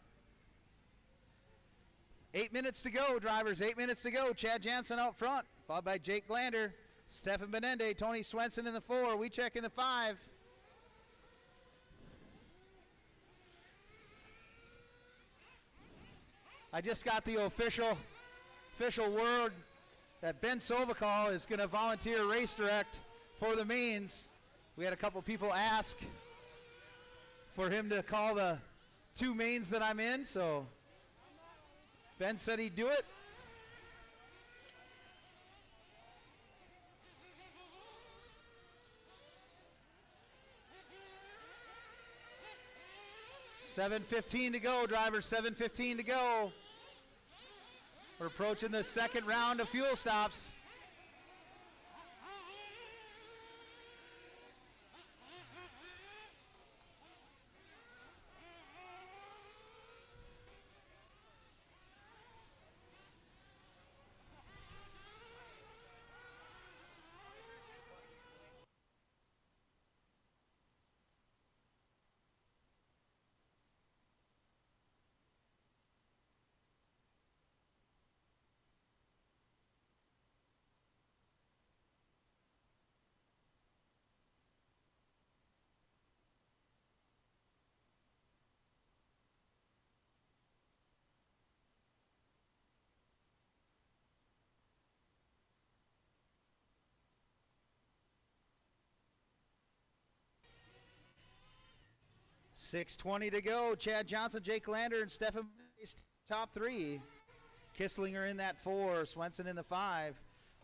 8 minutes to go, drivers. 8 minutes to go. Chad Jansen out front, followed by Jake Lander, Stefan Menende, Tony Swenson in the 4, Wiechek in the 5. I just got the official word that Ben Sovakal is going to volunteer race direct for the mains. We had a couple people ask for him to call the 2 mains that I'm in, so Ben said he'd do it. $7:15 to go, drivers, $7:15 to go. We're approaching the second round of fuel stops. $6:20 to go. Chad Johnson, Jake Lander, and Stefan top 3. Kisslinger in that 4, Swenson in the 5.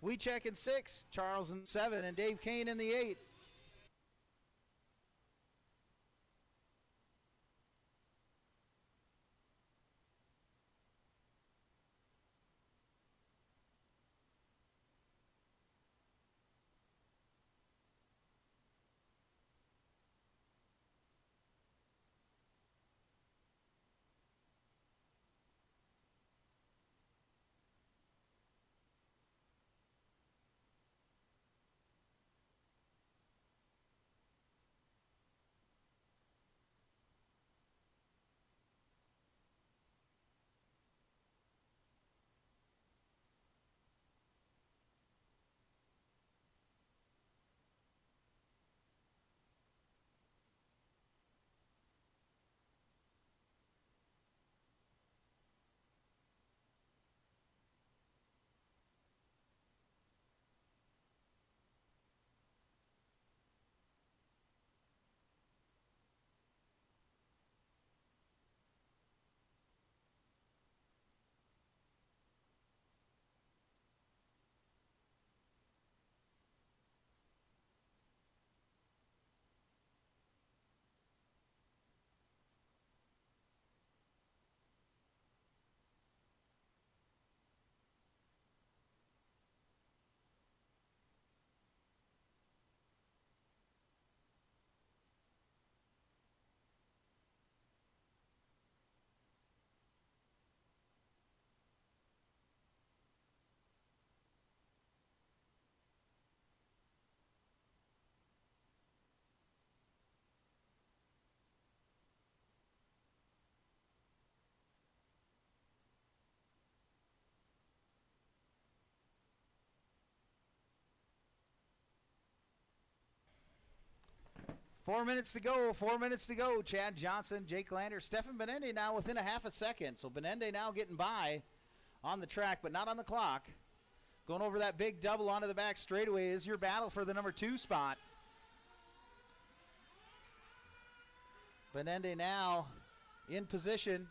Wiechek in 6, Charles in 7, and Dave Kane in the 8. 4 minutes to go. 4 minutes to go. Chad Johnson, Jake Lander, Stefan Benende now within a half a second. So Benende now getting by on the track, but not on the clock. Going over that big double onto the back straightaway is your battle for the number 2 spot. Benende now in position.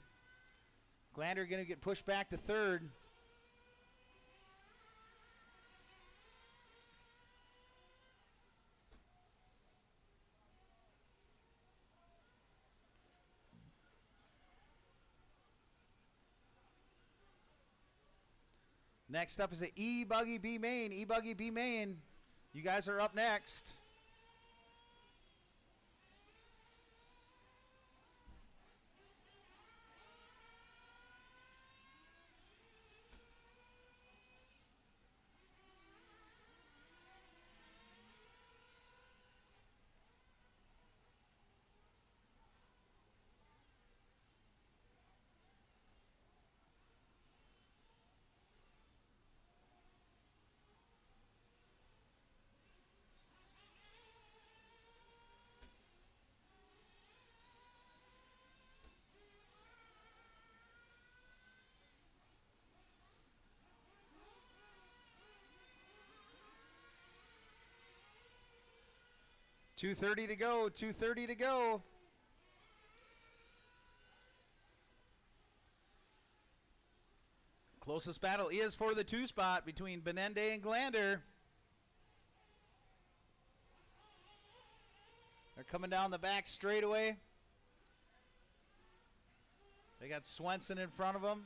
Glander going to get pushed back to 3rd. Next up is the E-Buggy B Main. E-Buggy B Main, you guys are up next. .230 to go, 2:30 to go. Closest battle is for the 2 spot between Benende and Glander. They're coming down the back straightaway. They got Swenson in front of them.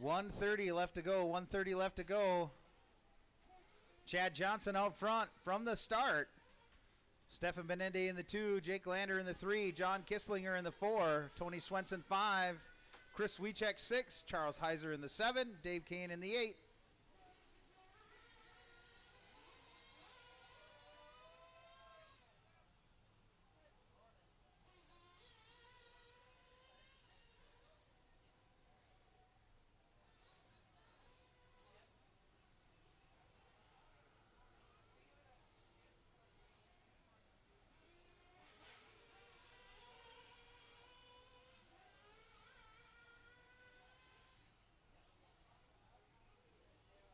.130 left to go, 1:30 left to go. Chad Johnson out front from the start. Stefan Benende in the 2, Jake Lander in the 3, John Kisslinger in the 4, Tony Swenson 5, Chris Wiechek 6, Charles Heiser in the 7, Dave Kane in the 8.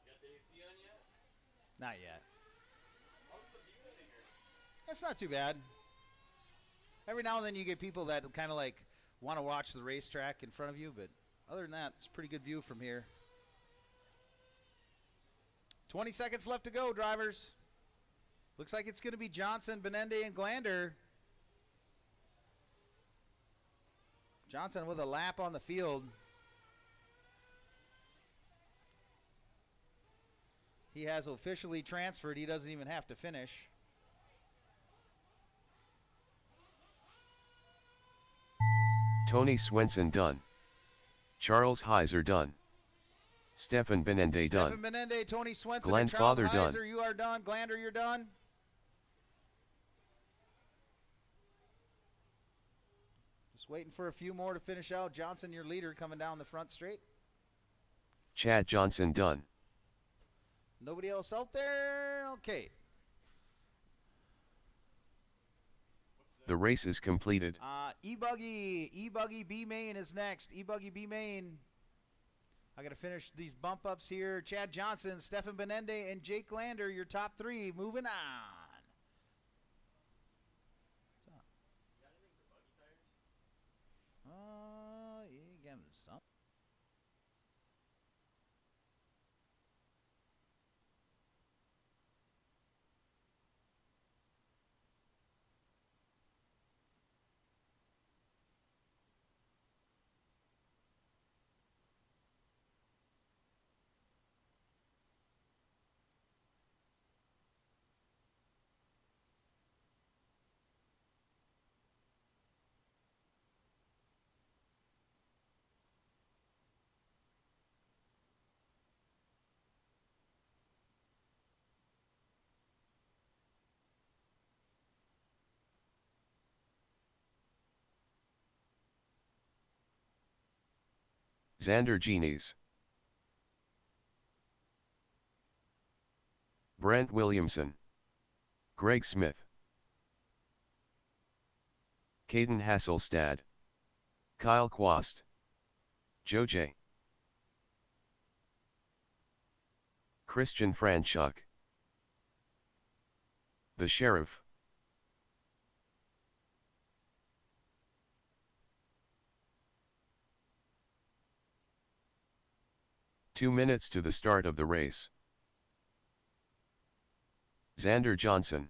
Got the AC on yet? Not yet. How's the view in here? It's not too bad. Every now and then you get people that kind of like want to watch the racetrack in front of you, but other than that, it's a pretty good view from here. 20 seconds left to go, drivers. Looks like it's going to be Johnson, Benende, and Glander. Johnson with a lap on the field. He has officially transferred. He doesn't even have to finish. Tony Swenson done. Charles Heiser done. Stefan Benende done. Stefan Benende, Tony Swenson, Glenn and Charles Father done. Heiser, you are done. Glander, you're done. Just waiting for a few more to finish out. Johnson, your leader, coming down the front straight. Chad Johnson done. Nobody else out there? Okay. The race is completed. E-Buggy B Main is next. E-Buggy B Main. I got to finish these bump ups here. Chad Johnson, Stefan Benende, and Jake Lander, your top 3. Moving on. Got anything for buggy tires? You got some. Xander Genies. Brent Williamson. Greg Smith. Caden Hasselstad. Kyle Quast. Joe J. Christian Franchuk. The Sheriff. Two minutes to the start of the race. Xander Johnson.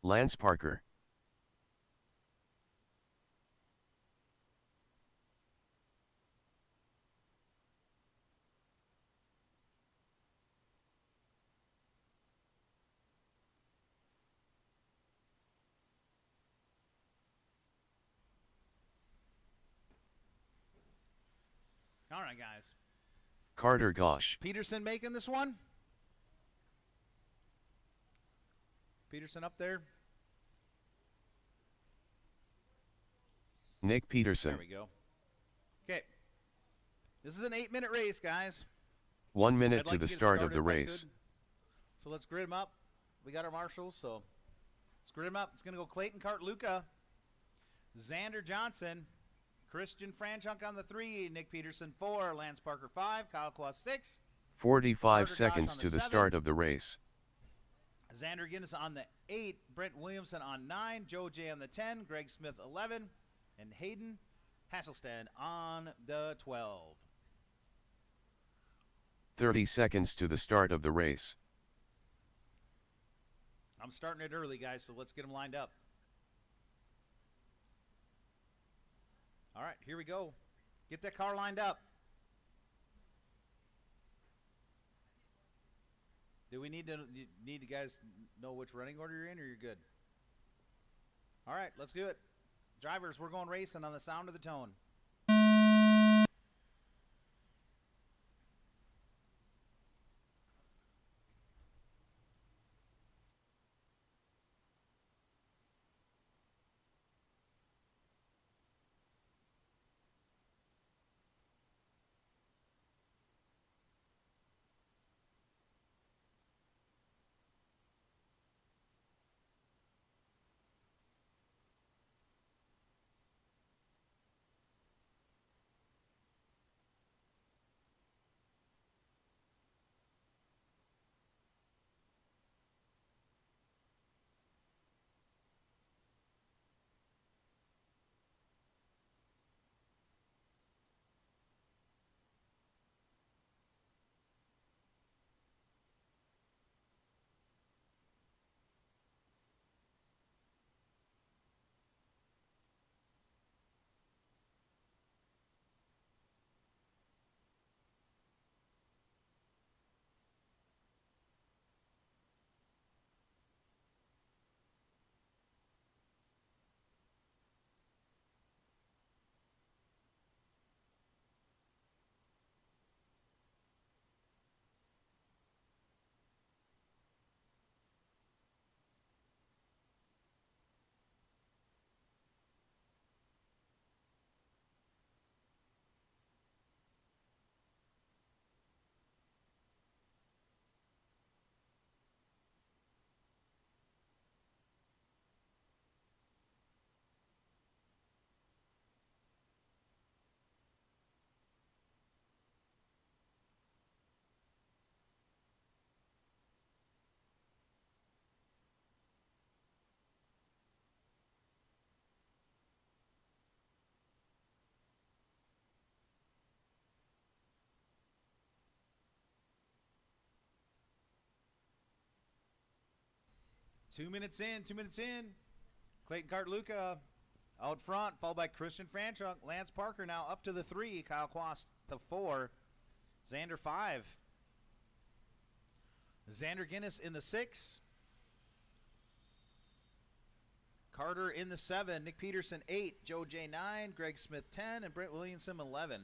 Lance Parker. All right, guys. Carter Gosh. Peterson making this one. Peterson up there. Nick Peterson. There we go. Okay. This is an 8-minute race, guys. 1 minute I'd to like the get it start of started the if I race. could. So let's grid them up. We got our marshals, so let's grid them up. It's going to go Clayton Cartluca, Xander Johnson, Christian Franchuk on the 3, Nick Peterson 4, Lance Parker 5, Kyle Quast 6, 45 Carter Gosh seconds on the to the 7. start of the race. Xander Guinness on the 8, Brent Williamson on 9, Joe J on the 10, Greg Smith 11, and Hayden Hasselstad on the 12. 30 seconds to the start of the race. I'm starting it early, guys, so let's get them lined up. All right, here we go. Get that car lined up. Do we need you guys know which running order you're in, or you're good? All right, let's do it. Drivers, we're going racing on the sound of the tone. Two minutes in. Clayton Cartluca out front, followed by Christian Franchuk. Lance Parker now up to the 3. Kyle Quast to 4. Xander 5. Xander Guinness in the 6. Carter in the 7. Nick Peterson 8. Joe J 9. Greg Smith 10. And Brent Williamson 11.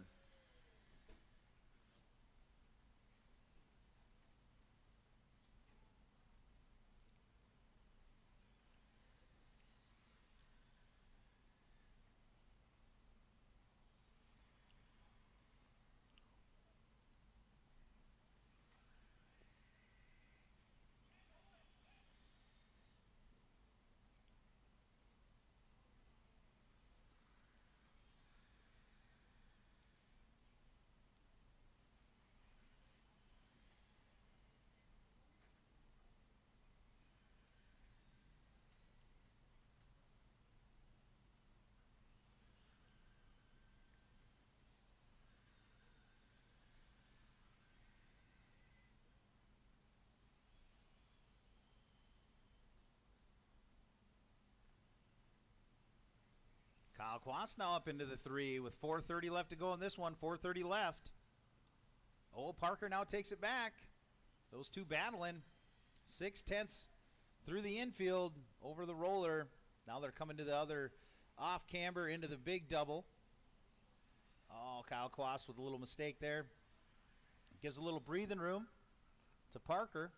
Kyle Quast now up into the 3 with 4:30 left to go in this one. 4:30 left. Oh, Parker now takes it back. Those two battling. 6/10 through the infield over the roller. Now they're coming to the other off camber into the big double. Oh, Kyle Quast with a little mistake there. Gives a little breathing room to Parker.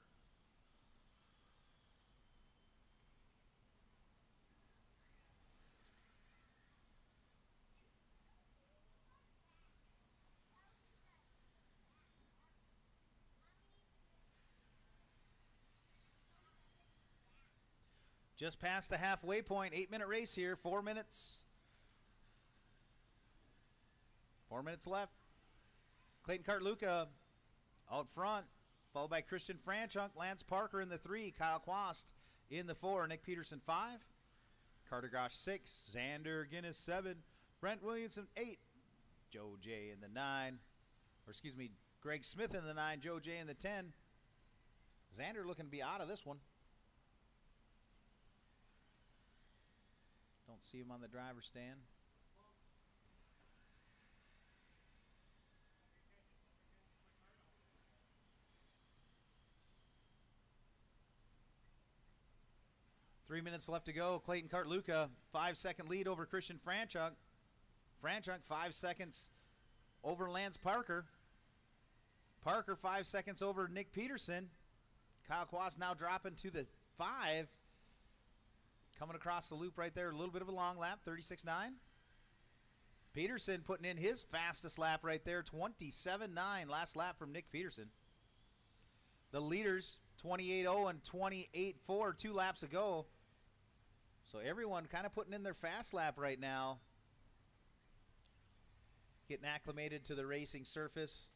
Just past the halfway point, 8-minute race here, 4 minutes. 4 minutes left. Clayton Cartluca out front, followed by Christian Franchuk, Lance Parker in the 3, Kyle Quast in the 4, Nick Peterson 5, Carter Gosh 6, Xander Guinness 7, Brent Williamson 8, Joe J in the 9, or excuse me, Greg Smith in the 9, Joe J in the 10. Xander looking to be out of this one. Don't see him on the driver's stand. Three minutes left to go. Clayton Cartluca, 5-second lead over Christian Franchuk. Franchuk 5 seconds over Lance Parker. Parker 5 seconds over Nick Peterson. Kyle Quast now dropping to the 5. Coming across the loop right there, a little bit of a long lap, 36.9. Peterson putting in his fastest lap right there, 27.9. Last lap from Nick Peterson. The leaders, 28.0 and 28.4, 2 laps ago. So everyone kind of putting in their fast lap right now. Getting acclimated to the racing surface.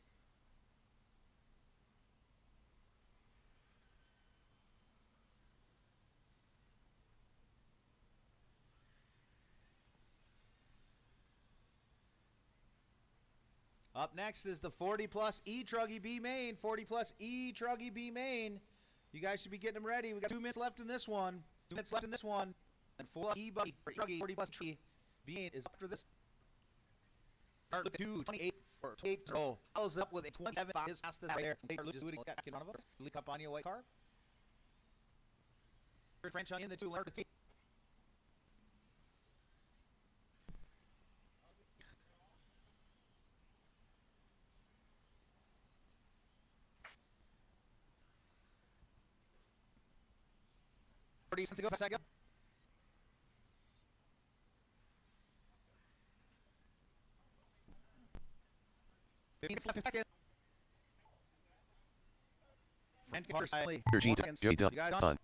Up next is the 40 plus E-Truggy B main. 40 plus E-Truggy B main. You guys should be getting them ready. We got 2 minutes left in this one. 2 minutes left in this one. And 40 plus E B main is after this. Start look at 28 for 28. Oh, follows up with a 27. His fastest out there. Just do it again in front of us. Leak up on your white car. French in the 2. Learn to 3. To go for a second. J done.